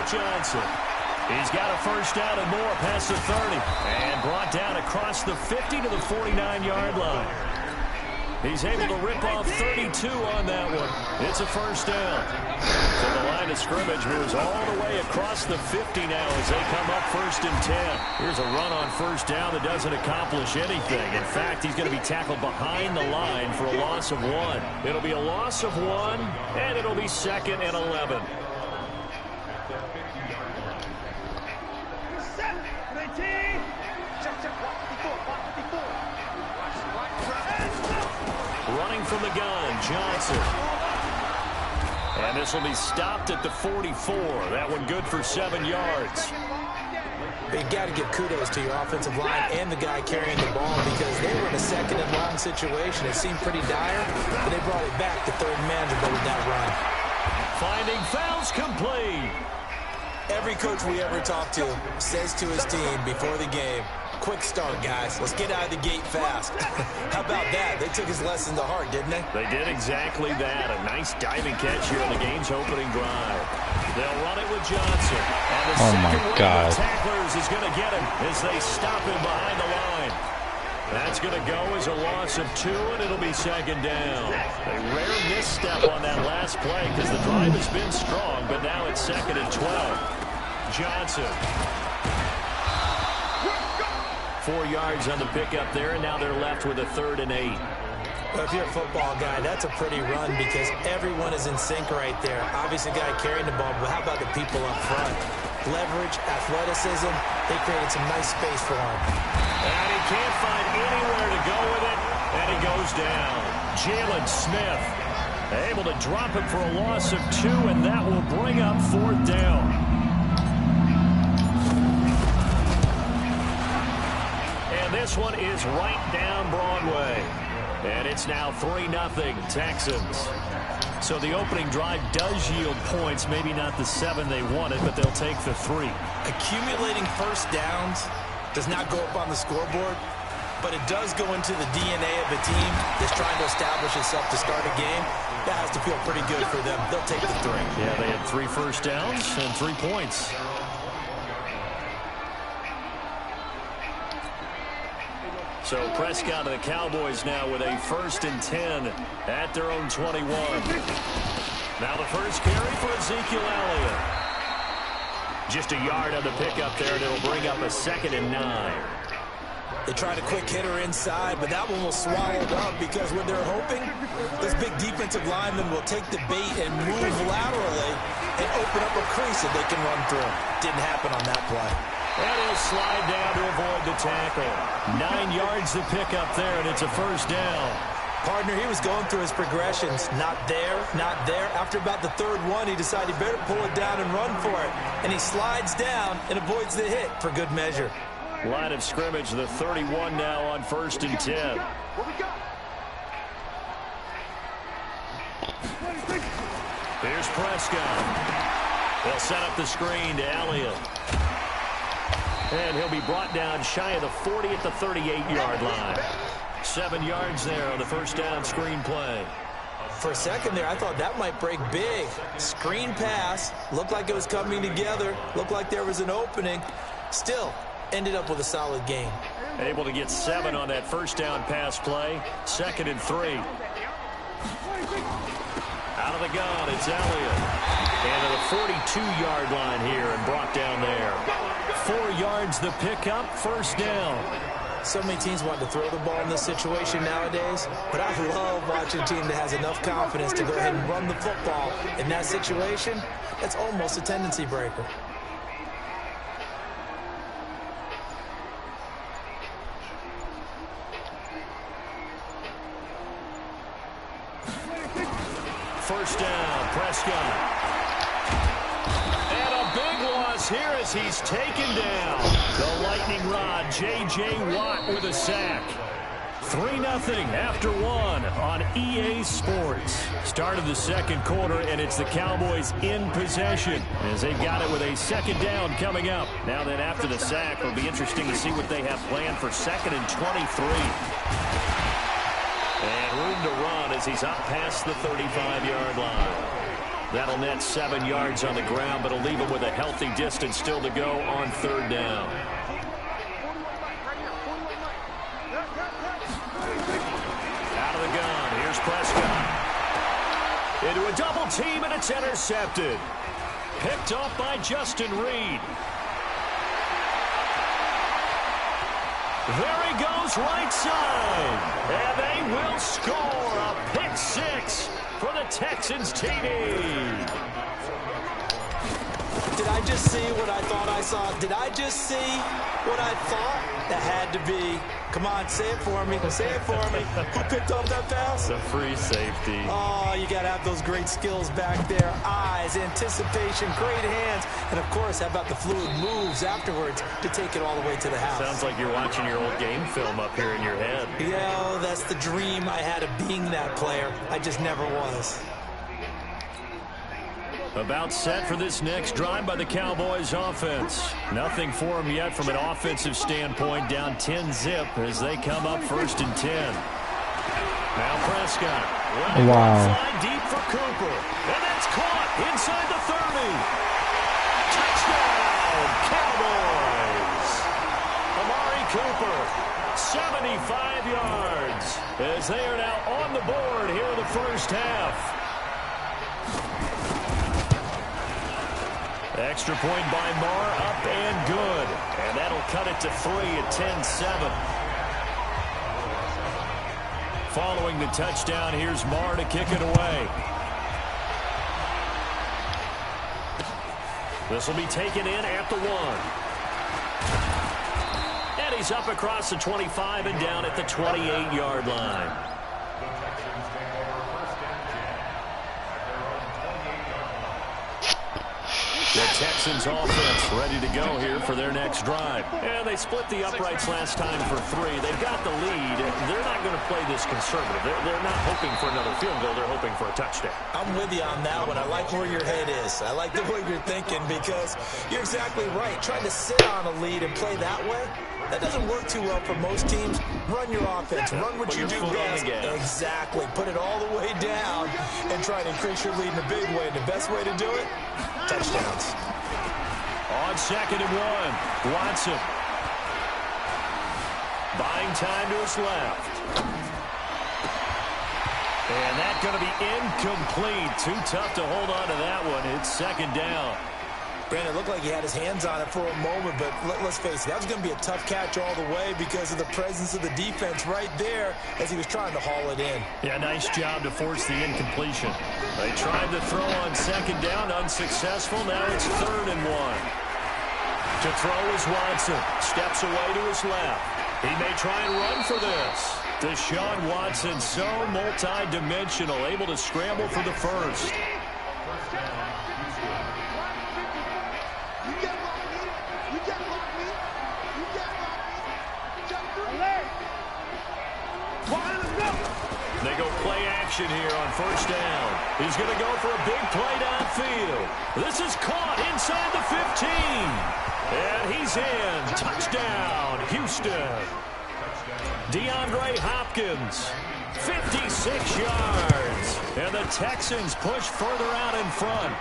Johnson. He's got a first down and more past the 30 and brought down across the 50 to the 49-yard line. He's able to rip off 32 on that one. It's a first down. So the line of scrimmage moves all the way across the 50 now as they come up 1st and 10. Here's a run on first down that doesn't accomplish anything. In fact, he's going to be tackled behind the line for a loss of 1. It'll be a loss of 1, and it'll be 2nd and 11. Running from the gun, Johnson. And this will be stopped at the 44. That one good for 7 yards. But you got to give kudos to your offensive line and the guy carrying the ball because they were in a 2nd and long situation. It seemed pretty dire, but they brought it back to 3rd and manageable with that run. Finding Fouls complete. Every coach we ever talk to says to his team before the game, quick start, guys. Let's get out of the gate fast. How about that? They took his lesson to heart, didn't they? They did exactly that. A nice diving catch here on the game's opening drive. They'll run it with Johnson. And the second one of the tacklers is going to get him as they stop him behind the line. That's going to go as a loss of 2, and it'll be 2nd down. A rare misstep on that last play because the drive has been strong, but now it's 2nd and 12. Johnson. 4 yards on the pickup there, and now they're left with a 3rd and 8. Well, if you're a football guy, that's a pretty run because everyone is in sync right there. Obviously, the guy carrying the ball, but how about the people up front? Leverage, athleticism, they created some nice space for him. And he can't find anywhere to go with it, and he goes down. Jalen Smith able to drop it for a loss of 2, and that will bring up 4th down. And this one is right down Broadway. And it's now 3-0 Texans. So the opening drive does yield points, maybe not the 7 they wanted, but they'll take the 3. Accumulating first downs does not go up on the scoreboard, but it does go into the DNA of a team that's trying to establish itself to start a game. That has to feel pretty good for them. They'll take the 3. Yeah, they had 3 first downs and 3 points. So Prescott and the Cowboys now with a 1st and 10 at their own 21. Now the first carry for Ezekiel Elliott. Just a yard on the pickup there, and it'll bring up a 2nd and 9. They tried a quick hitter inside, but that one was swallowed up because what they're hoping, this big defensive lineman will take the bait and move laterally and open up a crease that they can run through. Didn't happen on that play. And he'll slide down to avoid the tackle. 9 yards to pick up there, and it's a first down. Partner, he was going through his progressions. Not there, not there. After about the 3rd one, he decided he better pull it down and run for it. And he slides down and avoids the hit for good measure. Line of scrimmage, the 31 now on 1st and 10. Here's Prescott. They'll set up the screen to Elliott. And he'll be brought down shy of the 40 at the 38-yard line. 7 yards there on the first down screen play. For a second there, I thought that might break big. Screen pass. Looked like it was coming together. Looked like there was an opening. Still, ended up with a solid game. Able to get 7 on that first down pass play. 2nd and 3. Out of the gun, it's Elliott. And to the 42-yard line here and brought down there. 4 yards the pickup, first down. So many teams want to throw the ball in this situation nowadays, but I love watching a team that has enough confidence to go ahead and run the football. In that situation, that's almost a tendency breaker. First down, Prescott. And a big loss here as he's taken down. The lightning rod, J.J. Watt with a sack. 3-0 after 1 on EA Sports. Start of the second quarter, and it's the Cowboys in possession as they've got it with a 2nd down coming up. Now then, after the sack, it'll be interesting to see what they have planned for 2nd and 23. And room to run as he's up past the 35-yard line. That'll net 7 yards on the ground, but it'll leave him with a healthy distance still to go on 3rd down. Out of the gun, here's Prescott. Into a double team, and it's intercepted. Picked off by Justin Reed. There he goes, right side. And they will score a pick 6 for the Texans TD. Did I just see what I thought I saw? Did I just see what I thought? That had to be. Come on, say it for me. Say it for me. Who picked up that pass? The free safety. Oh, you got to have those great skills back there. Eyes, anticipation, great hands. And, of course, how about the fluid moves afterwards to take it all the way to the house? Sounds like you're watching your old game film up here in your head. Yeah, that's the dream I had of being that player. I just never was. About set for this next drive by the Cowboys offense. Nothing for them yet from an offensive standpoint. Down 10-zip as they come up 1st and 10. Now Prescott. Wow. Fly deep for Cooper. And that's caught inside the 30. Touchdown, Cowboys. Amari Cooper, 75 yards. As they are now on the board here in the first half. Extra point by Marr, up and good. And that'll cut it to 3 at 10-7. Following the touchdown, here's Marr to kick it away. This will be taken in at the 1. And he's up across the 25 and down at the 28-yard line. The Texans offense ready to go here for their next drive. And they split the uprights last time for 3. They've got the lead. They're not going to play this conservative. They're not hoping for another field goal. They're hoping for a touchdown. I'm with you on that one. I like where your head is. I like the way you're thinking because you're exactly right. Trying to sit on a lead and play that way, that doesn't work too well for most teams. Run your offense. Run what you do best. Exactly. Put it all the way down and try to increase your lead in a big way. And the best way to do it, touchdowns. On 2nd and 1, Watson. Buying time to his left. And that's going to be incomplete. Too tough to hold on to that one. It's 2nd down. Brandon, it looked like he had his hands on it for a moment, but let's face it, that was going to be a tough catch all the way because of the presence of the defense right there as he was trying to haul it in. Yeah, nice job to force the incompletion. They tried to throw on 2nd down, unsuccessful. Now it's 3rd and 1. To throw is Watson. Steps away to his left. He may try and run for this. Deshaun Watson, so multi-dimensional, able to scramble for the first. They go play action here on 1st down. He's going to go for a big play downfield. This is caught inside the 15. And he's in. Touchdown, Houston. DeAndre Hopkins, 56 yards. And the Texans push further out in front.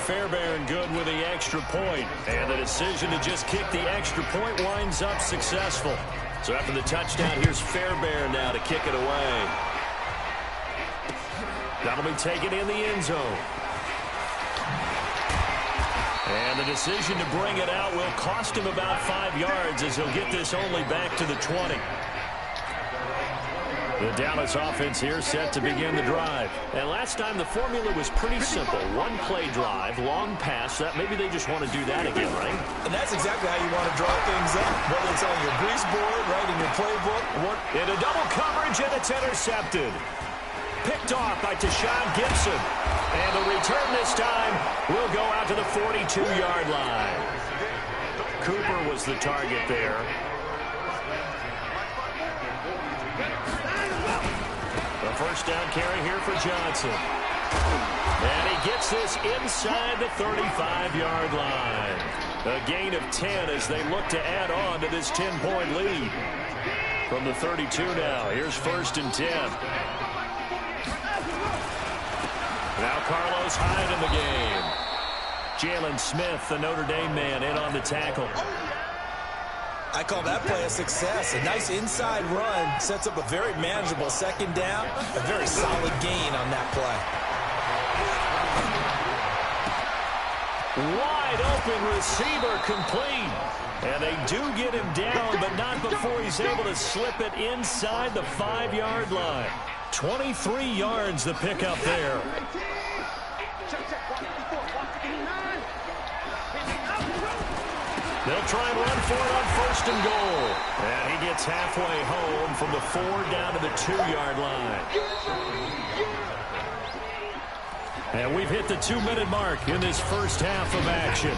Fairbairn good with the extra point. And the decision to just kick the extra point winds up successful. So after the touchdown, here's Fairbairn now to kick it away. That'll be taken in the end zone. And the decision to bring it out will cost him about 5 yards as he'll get this only back to the 20. The Dallas offense here set to begin the drive. And last time the formula was pretty simple. One play drive, long pass. That maybe they just want to do that again, right? And that's exactly how you want to draw things up. Whether it's on your grease board, right, in your playbook. In a double coverage, and it's intercepted. Picked off by Tashawn Gibson. And the return this time will go out to the 42-yard line. Cooper was the target there. The first down carry here for Johnson. And he gets this inside the 35-yard line. A gain of 10 as they look to add on to this 10-point lead. From the 32 now, here's 1st and 10. Now Carlos Hyde in the game. Jalen Smith, the Notre Dame man, in on the tackle. I call that play a success. A nice inside run sets up a very manageable second down. A very solid gain on that play. Wide open receiver complete. And they do get him down, but not before he's able to slip it inside the 5-yard line. 23 yards the pickup there. They'll try and run for it on 1st and goal. And he gets halfway home from the 4 down to the 2-yard line. And we've hit the 2-minute mark in this first half of action.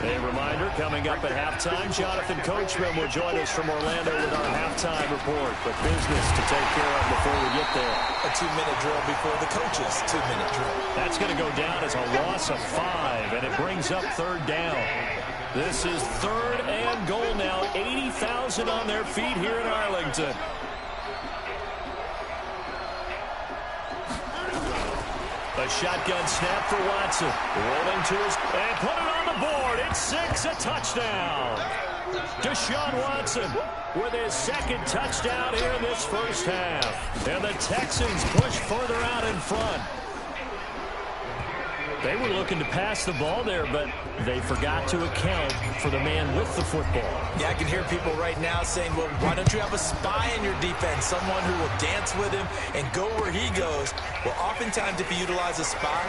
A reminder, coming up at halftime, Jonathan Coachman will join us from Orlando with our halftime report. But business to take care of before we get there. A 2-minute drill before the coach's 2-minute drill. That's going to go down as a loss of 5, and it brings up 3rd down. This is 3rd and goal now. 80,000 on their feet here in Arlington. A shotgun snap for Watson. Rolling to his... and put it on the board. It's 6, a touchdown. Deshaun Watson with his 2nd touchdown here in this first half. And the Texans push further out in front. They were looking to pass the ball there, but they forgot to account for the man with the football. Yeah, I can hear people right now saying, well, why don't you have a spy in your defense, someone who will dance with him and go where he goes? Well, oftentimes if you utilize a spy,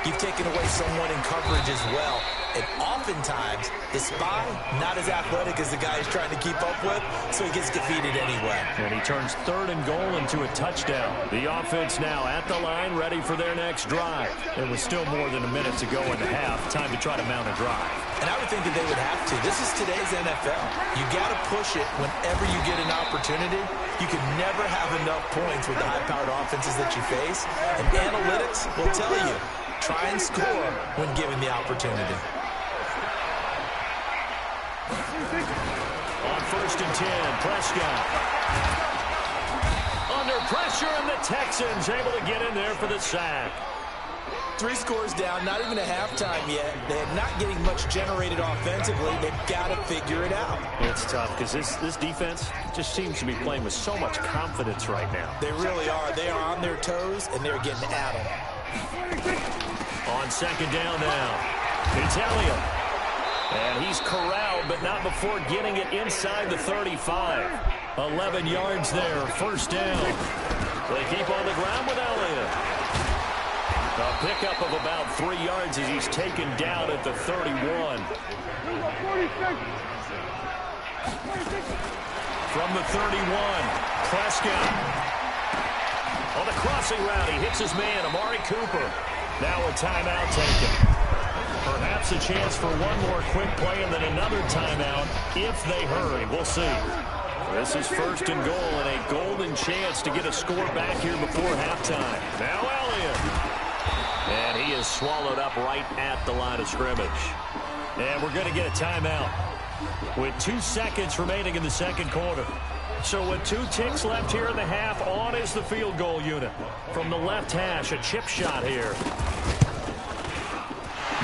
you've taken away someone in coverage as well. And oftentimes, the spy, not as athletic as the guy he's trying to keep up with, so he gets defeated anyway. And he turns 3rd and goal into a touchdown. The offense now at the line, ready for their next drive. It was still more than a minute to go in the half. Time to try to mount a drive. And I would think that they would have to. This is today's NFL. You got to push it whenever you get an opportunity. You can never have enough points with the high-powered offenses that you face. And analytics will tell you, try and score when given the opportunity. On 1st and 10, Prescott. Under pressure, and the Texans able to get in there for the sack. 3 scores down, not even a halftime yet. They're not getting much generated offensively. They've got to figure it out. It's tough because this defense just seems to be playing with so much confidence right now. They really are. They are on their toes, and they're getting at them. On 2nd down now, it's Elliott. And he's corralled, but not before getting it inside the 35. 11 yards there, 1st down. They keep on the ground with Elliott. A pickup of about 3 yards as he's taken down at the 31. From the 31, Prescott. On the crossing route, he hits his man, Amari Cooper. Now a timeout taken. Perhaps a chance for one more quick play and then another timeout if they hurry. We'll see. This is 1st and goal and a golden chance to get a score back here before halftime. Now Elliott. And he is swallowed up right at the line of scrimmage. And we're going to get a timeout with 2 seconds remaining in the 2nd quarter. So with 2 ticks left here in the half, on is the field goal unit. From the left hash, a chip shot here.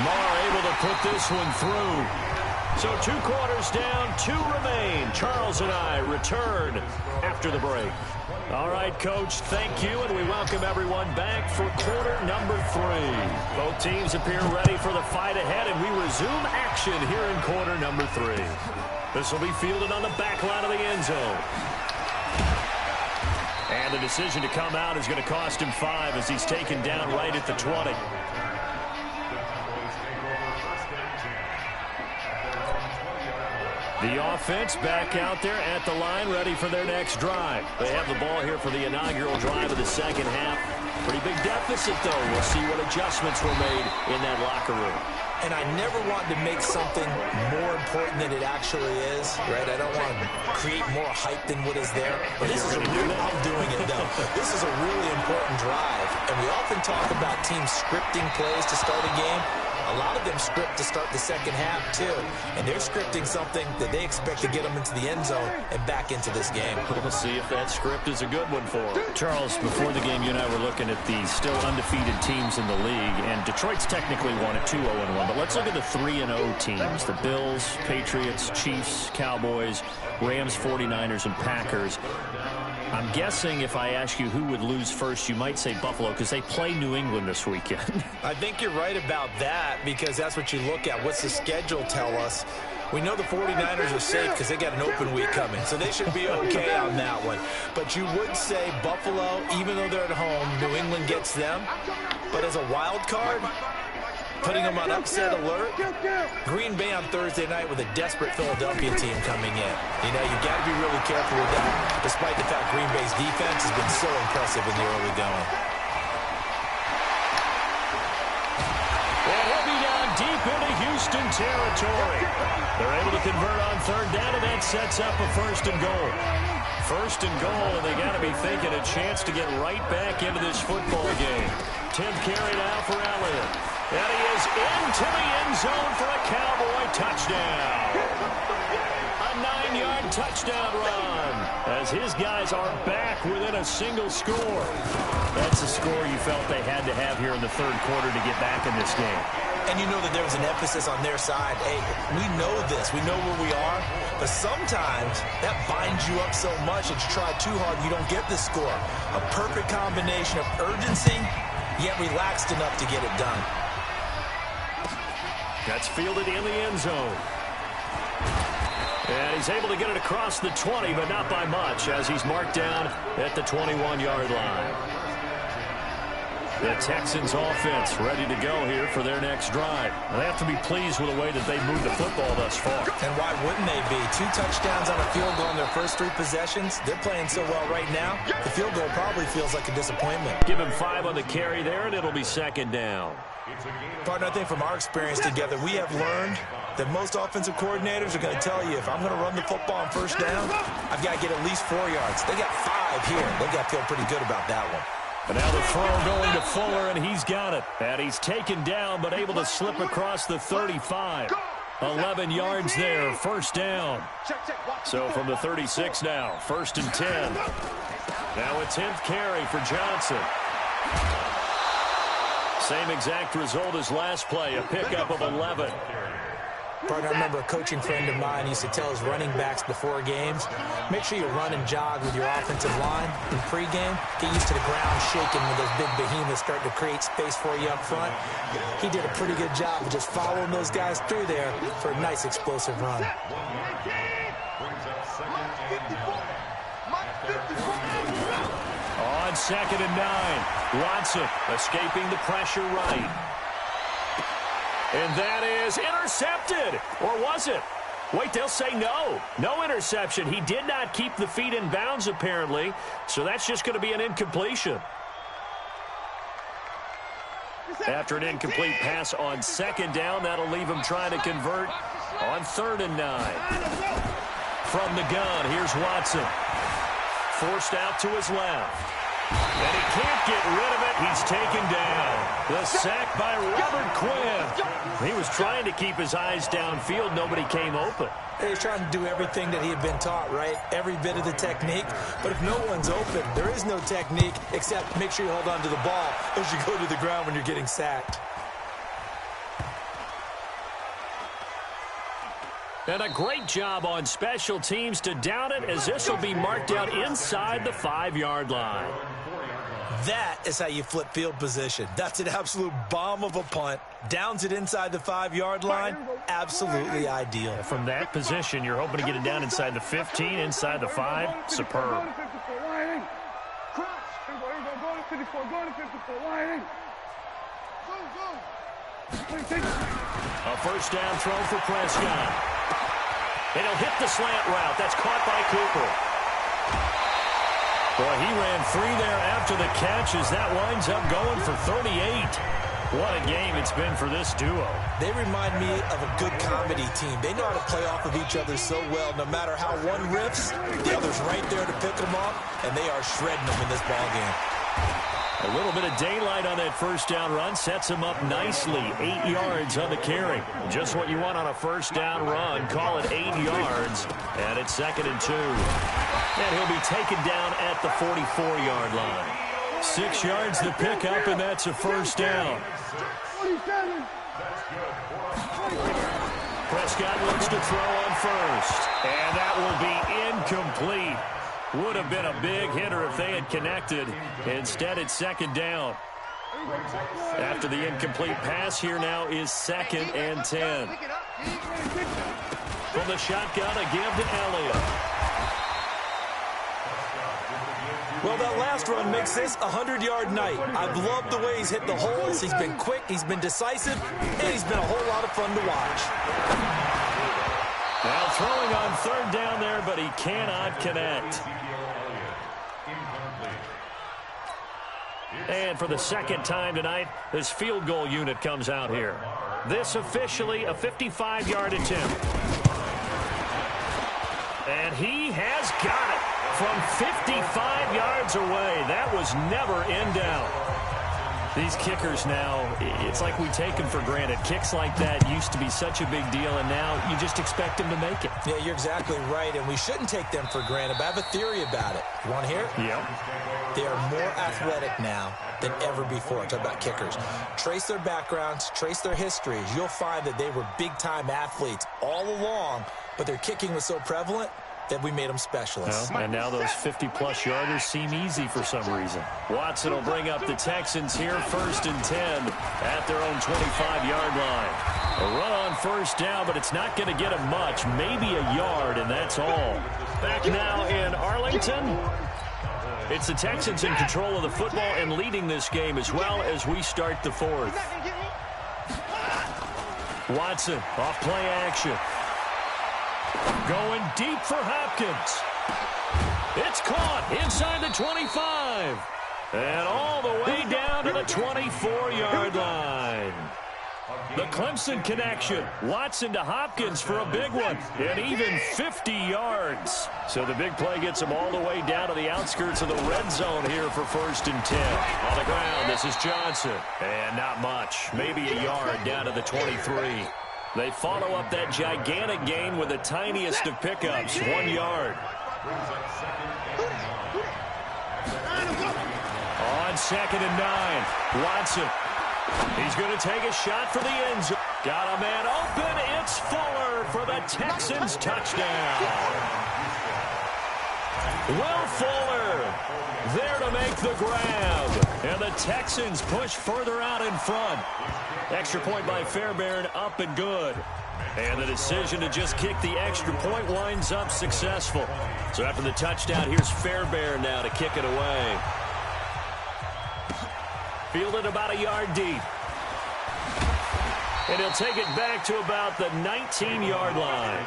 Marr able to put this one through. So 2 quarters down, 2 remain. Charles and I return after the break. All right, Coach, thank you, and we welcome everyone back for quarter number 3. Both teams appear ready for the fight ahead, and we resume action here in quarter number 3. This will be fielded on the back line of the end zone. And the decision to come out is going to cost him 5 as he's taken down right at the 20. The offense back out there at the line, ready for their next drive. They have the ball here for the inaugural drive of the second half. Pretty big deficit, though. We'll see what adjustments were made in that locker room. And I never want to make something more important than it actually is, right? I don't want to create more hype than what is there. But this is a real, I'm doing it, though. This is a really important drive. And we often talk about teams scripting plays to start a game. A lot of them script to start the second half, too. And they're scripting something that they expect to get them into the end zone and back into this game. We'll see if that script is a good one for them. Charles, before the game, you and I were looking at the still undefeated teams in the league. And Detroit's technically won at 2-0-1. But let's look at the 3-0 teams. The Bills, Patriots, Chiefs, Cowboys, Rams, 49ers, and Packers. I'm guessing if I ask you who would lose first, you might say Buffalo because they play New England this weekend. I think you're right about that because that's what you look at. What's the schedule tell us? We know the 49ers are safe because they got an open week coming, so they should be okay on that one. But you would say Buffalo, even though they're at home, New England gets them. But as a wild card, putting them on upset alert, Green Bay on Thursday night with a desperate Philadelphia team coming in. You know, you've got to be really careful with that, despite the fact Green Bay's defense has been so impressive in the early going. And he'll be down deep into Houston territory. They're able to convert on 3rd down, and that sets up a 1st and goal. 1st and goal, and they got to be thinking a chance to get right back into this football game. 10th carry now for Elliott. And he is into the end zone for a Cowboy touchdown. A 9-yard touchdown run as his guys are back within a single score. That's a score you felt they had to have here in the 3rd quarter to get back in this game. And you know that there was an emphasis on their side. Hey, we know this. We know where we are. But sometimes that binds you up so much that you try too hard, you don't get the score. A perfect combination of urgency, yet relaxed enough to get it done. That's fielded in the end zone. And he's able to get it across the 20, but not by much, as he's marked down at the 21-yard line. The Texans offense ready to go here for their next drive. And they have to be pleased with the way that they've moved the football thus far. And why wouldn't they be? 2 touchdowns on a field goal in their first 3 possessions. They're playing so well right now, the field goal probably feels like a disappointment. Give him 5 on the carry there, and it'll be 2nd down. Partner, I think from our experience together, we have learned that most offensive coordinators are going to tell you, if I'm going to run the football on 1st down, I've got to get at least 4 yards. They got 5 here. They got to feel pretty good about that one. And now the throw going to Fuller, and he's got it. And he's taken down, but able to slip across the 35. 11 yards there, 1st down. So from the 36 now, 1st and 10. Now a 10th carry for Johnson. Same exact result as last play, a pickup of 11. Partner, I remember a coaching friend of mine used to tell his running backs before games, make sure you run and jog with your offensive line in pregame. Get used to the ground shaking when those big behemoths start to create space for you up front. He did a pretty good job of just following those guys through there for a nice explosive run. On 2nd and 9, Watson escaping the pressure right. And that is intercepted. Or was it? Wait, they'll say no. No interception. He did not keep the feet in bounds, apparently. So that's just going to be an incompletion. After an incomplete pass on 2nd down, that'll leave him trying to convert on 3rd and 9. From the gun, here's Watson. Forced out to his left. And he can't get rid of it. He's taken down. The sack by Robert Quinn. He was trying to keep his eyes downfield. Nobody came open. He was trying to do everything that he had been taught, right? Every bit of the technique. But if no one's open, there is no technique except make sure you hold on to the ball as you go to the ground when you're getting sacked. And a great job on special teams to down it, as this will be marked out inside the 5-yard line. That is how you flip field position. That's an absolute bomb of a punt. Downs it inside the 5-yard line. Absolutely ideal. From that position, you're hoping to get it down inside the 15, inside the 5. Superb. A first down throw for Prescott. And he'll hit the slant route. That's caught by Cooper. Boy, he ran free there after the catch as that winds up going for 38. What a game it's been for this duo. They remind me of a good comedy team. They know how to play off of each other so well. No matter how one riffs, the other's right there to pick them up, and they are shredding them in this ballgame. A little bit of daylight on that first down run sets him up nicely. 8 yards on the carry. Just what you want on a first down run. Call it 8 yards. And it's 2nd and 2. And he'll be taken down at the 44-yard line. 6 yards to pick up, and that's a first down. Prescott looks to throw on first. And that will be incomplete. Would have been a big hitter if they had connected. Instead, it's 2nd down. After the incomplete pass, here now is 2nd and 10. From the shotgun, a give to Elliott. Well, that last run makes this a 100-yard night. I've loved the way he's hit the holes. He's been quick, he's been decisive, and he's been a whole lot of fun to watch. Now throwing on 3rd down there, but he cannot connect. And for the 2nd time tonight, this field goal unit comes out here. This officially a 55-yard attempt. And he has got it from 55 yards away. That was never in doubt. These kickers now, it's like we take them for granted. Kicks like that used to be such a big deal, and now you just expect them to make it. Yeah, you're exactly right, and we shouldn't take them for granted, but I have a theory about it. You want to hear it? Yeah. They are more athletic now than ever before. I'm talking about kickers. Trace their backgrounds, trace their histories. You'll find that they were big-time athletes all along, but their kicking was so prevalent that we made them specialists. Well, and now those 50-plus yarders seem easy for some reason. Watson will bring up the Texans here, 1st and 10 at their own 25-yard line. A run on first down, but it's not going to get them much, maybe a yard, and that's all. Back now in Arlington. It's the Texans in control of the football and leading this game as well as we start the 4th. Watson off play action. Going deep for Hopkins. It's caught inside the 25. And all the way down to the 24-yard line. The Clemson connection. Watson to Hopkins for a big one. And even 50 yards. So the big play gets him all the way down to the outskirts of the red zone here for 1st and 10. On the ground, this is Johnson. And not much. Maybe a yard down to the 23. They follow up that gigantic gain with the tiniest of pickups, 1 yard. On 2nd and 9, Watson. He's going to take a shot for the end zone. Got a man open. It's Fuller for the Texans touchdown. Will Fuller there to make the grab. And the Texans push further out in front. Extra point by Fairbairn, up and good. And the decision to just kick the extra point winds up successful. So after the touchdown, here's Fairbairn now to kick it away. Fielded about a yard deep. And he'll take it back to about the 19-yard line.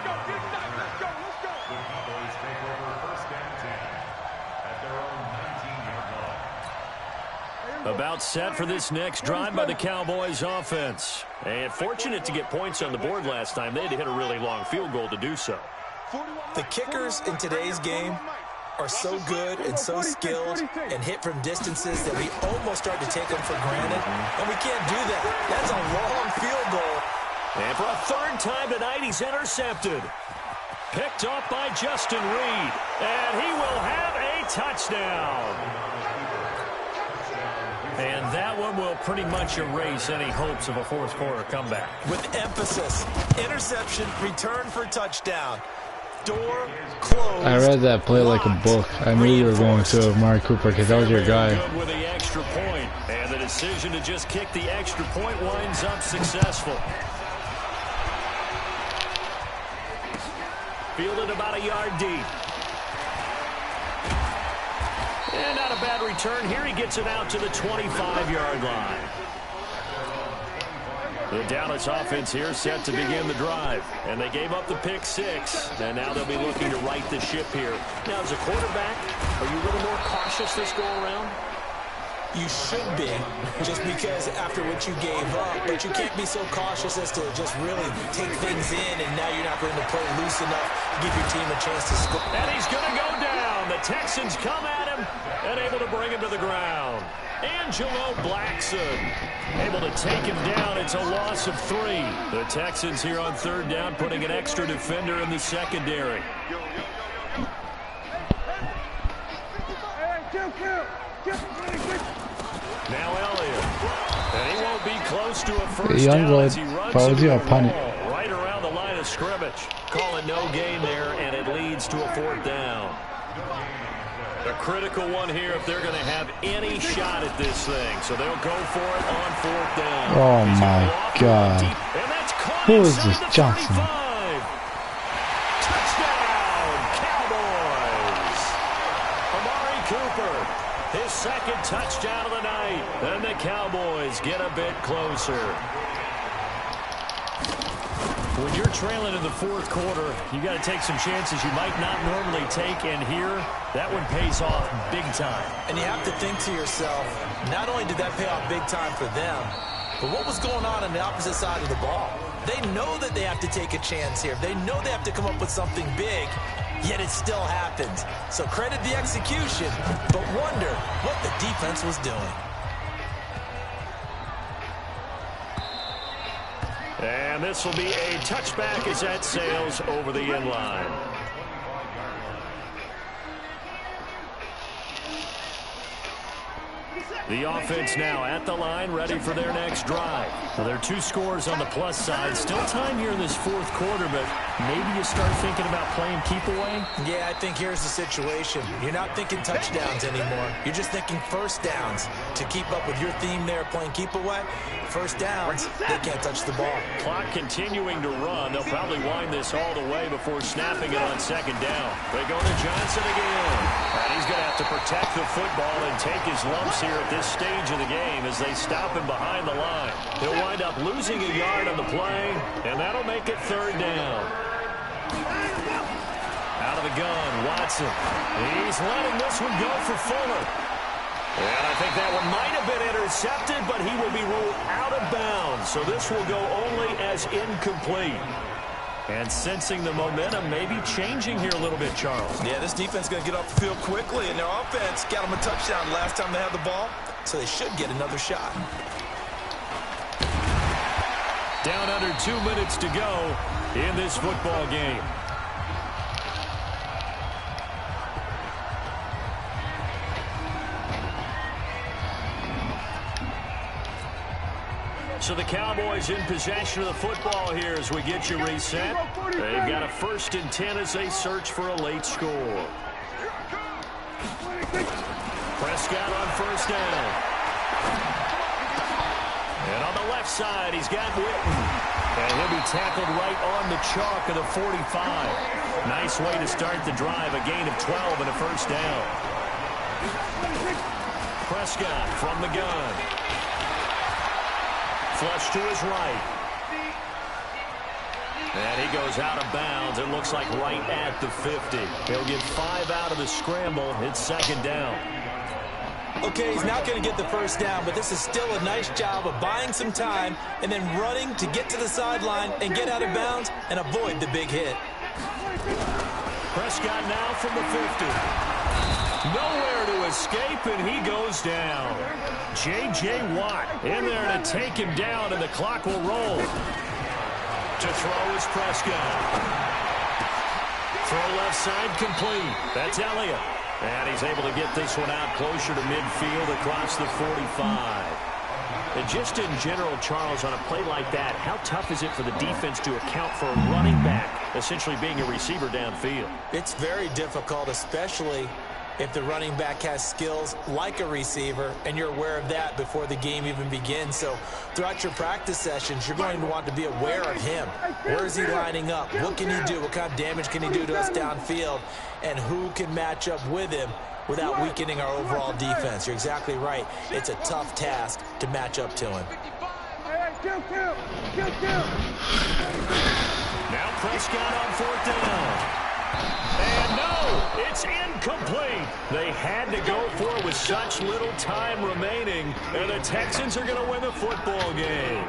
About set for this next drive by the Cowboys offense. And fortunate to get points on the board last time. They had to hit a really long field goal to do so. The kickers in today's game are so good and so skilled and hit from distances that we almost start to take them for granted. And we can't do that. That's a long field goal. And for a 3rd time tonight, he's intercepted. Picked off by Justin Reed. And he will have a touchdown. And that one will pretty much erase any hopes of a fourth quarter comeback. With emphasis, interception, return for touchdown. Door closed. I read that play like a book. I knew you were going to, Amari Cooper, because that was your guy. Good with the extra point, and the decision to just kick the extra point winds up successful. Fielded about a yard deep. And not a bad return here. He gets it out to the 25-yard line. The Dallas offense here set to begin the drive. And they gave up the pick six. And now they'll be looking to right the ship here. Now, as a quarterback, are you a little more cautious this go-around? You should be, just because after what you gave up, but you can't be so cautious as to just really take things in, and now you're not going to play loose enough to give your team a chance to score. And he's going to go down. The Texans come at him and able to bring him to the ground. Angelo Blackson able to take him down. It's a loss of 3. The Texans here on third down putting an extra defender in the secondary. Now Elliott. And he won't be close to a first down as he runs right around the line of scrimmage. Call it no gain there, and it leads to a fourth down. A critical one here if they're going to have any shot at this thing. So they'll go for it on fourth down. Oh, my God. Who is this Johnson? Touchdown, Cowboys. Amari Cooper. His second touchdown of the night. And the Cowboys get a bit closer. When you're trailing in the fourth quarter, you got to take some chances you might not normally take. And here, that one pays off big time. And you have to think to yourself, not only did that pay off big time for them, but what was going on the opposite side of the ball? They know that they have to take a chance here. They know they have to come up with something big. Yet it still happens. So credit the execution, but wonder what the defense was doing. And this will be a touchback as that sails over the end line. The offense now at the line, ready for their next drive. So there are 2 scores on the plus side. Still time here in this fourth quarter, but maybe you start thinking about playing keep away? Yeah, I think here's the situation. You're not thinking touchdowns anymore. You're just thinking first downs. To keep up with your theme there, playing keep away, first downs, they can't touch the ball. Clock continuing to run. They'll probably wind this all the way before snapping it on second down. They go to Johnson again. And he's going to have to protect the football and take his lumps here at this stage of the game as they stop him behind the line. He'll wind up losing a yard on the play, and that'll make it third down. Out of the gun, Watson. He's letting this one go for Fuller. And I think that one might have been intercepted, but he will be ruled out of bounds. So this will go only as incomplete. And sensing the momentum maybe changing here a little bit, Charles. Yeah, this defense is going to get off the field quickly, and their offense got them a touchdown last time they had the ball, so they should get another shot. Down under 2 minutes to go in this football game. So the Cowboys in possession of the football here as we get you reset. They've got a 1st and 10 as they search for a late score. Prescott on first down. And on the left side, he's got Witten. And he'll be tackled right on the chalk of the 45. Nice way to start the drive, a gain of 12 and a first down. Prescott from the gun. Flush to his right. And he goes out of bounds. It looks like right at the 50. He'll get 5 out of the scramble. It's second down. Okay, he's not going to get the first down, but this is still a nice job of buying some time and then running to get to the sideline and get out of bounds and avoid the big hit. Prescott now from the 50. Nowhere to escape, and he goes down. J.J. Watt in there to take him down, and the clock will roll. To throw is Prescott. Throw left side complete. That's Elliott. And he's able to get this one out closer to midfield across the 45. And just in general, Charles, on a play like that, how tough is it for the defense to account for a running back essentially being a receiver downfield? It's very difficult, especially if the running back has skills like a receiver, and you're aware of that before the game even begins. So throughout your practice sessions, you're going to want to be aware of him. Where is he lining up? What can he do? What kind of damage can he do to us downfield? And who can match up with him without weakening our overall defense? You're exactly right. It's a tough task to match up to him. Now Prescott on 4th down. And no, it's incomplete. They had to go for it with such little time remaining, and the Texans are going to win the football game.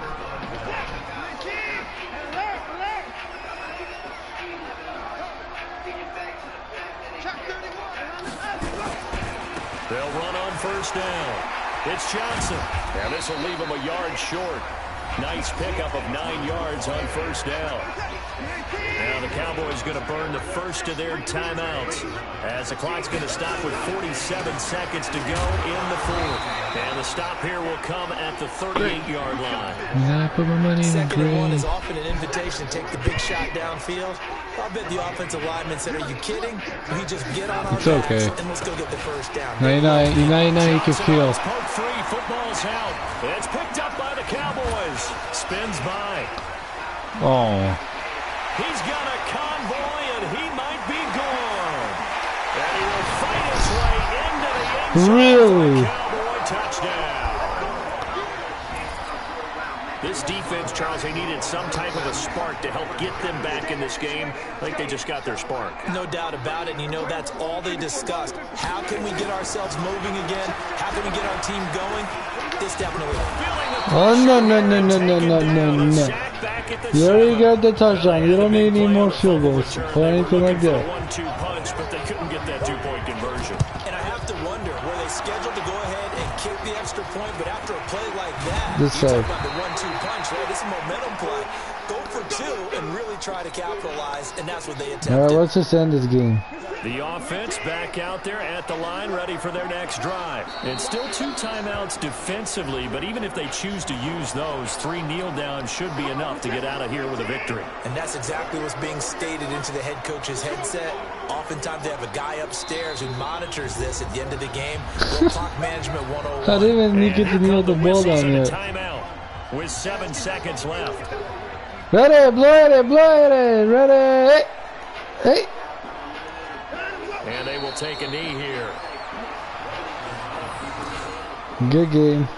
They'll run on 1st down. It's Johnson, and this will leave him a yard short. Nice pickup of 9 yards on 1st down. Now the Cowboys going to burn the first of their timeouts as the clock's going to stop with 47 seconds to go in the 4th. And the stop here will come at the 38-yard line. Yeah, put my money in the 2nd and 1 green. is often an invitation to take the big shot downfield. I bet the offensive lineman said, "Are you kidding? We just get on our It's backs okay. and let's go get the first down." 99, you can feel. Poke free, football's out. It's picked up by the Cowboys. Spins by. Oh. He's got a convoy, and he might be gone. And he will fight his way into the end zone. Really? Cowboy touchdown. This defense, Charles, they needed some type of a spark to help get them back in this game. I think they just got their spark. No doubt about it, and you know that's all they discussed. How can we get ourselves moving again? How can we get our team going? This definitely. Oh, no. You already got the touchdown. You don't need any more field goals or anything like that. 1-2 punch, but they couldn't get that 2-point conversion. And I have to wonder, were they scheduled to go ahead and kick the extra point, but after a play like that, This you side. talk about the 1-2 punch, right? This is a momentum play. Go for 2 and really try to capitalize, and that's what they attempted. All right, let's just end this game. The offense back out there at the line, ready for their next drive. And still 2 timeouts defensively, but even if they choose to use those, 3 kneel downs should be enough to get out of here with a victory. And that's exactly what's being stated into the head coach's headset. Oftentimes they have a guy upstairs who monitors this at the end of the game. Clock management 101. I didn't even get to kneel the ball down yet. Timeout with 7 seconds left. Ready, ready. Hey. And they will take a knee here. Good game.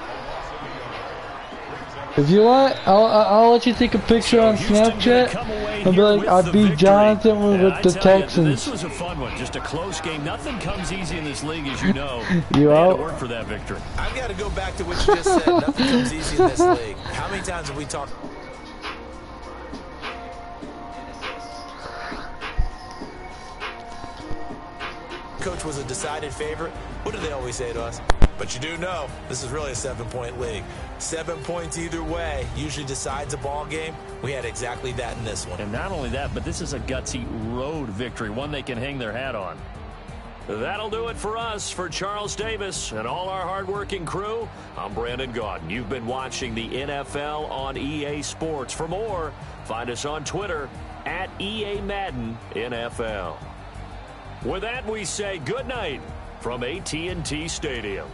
If you want, I'll let you take a picture on Snapchat and be like, I beat Jonathan with the Texans. This was a fun one, just a close game. Nothing comes easy in this league, as you know. You They had out? to work for that victory. I've got to go back to what you just said. Nothing comes easy in this league. How many times have we talked? Coach was a decided favorite. What do they always say to us? But you do know, this is really a 7-point league. 7 points either way usually decides a ball game. We had exactly that in this one. And not only that, but this is a gutsy road victory, one they can hang their hat on. That'll do it for us. For Charles Davis and all our hardworking crew, I'm Brandon Gaudin. You've been watching the NFL on EA Sports. For more, find us on Twitter at EA Madden NFL. With that, we say good night from AT&T Stadium.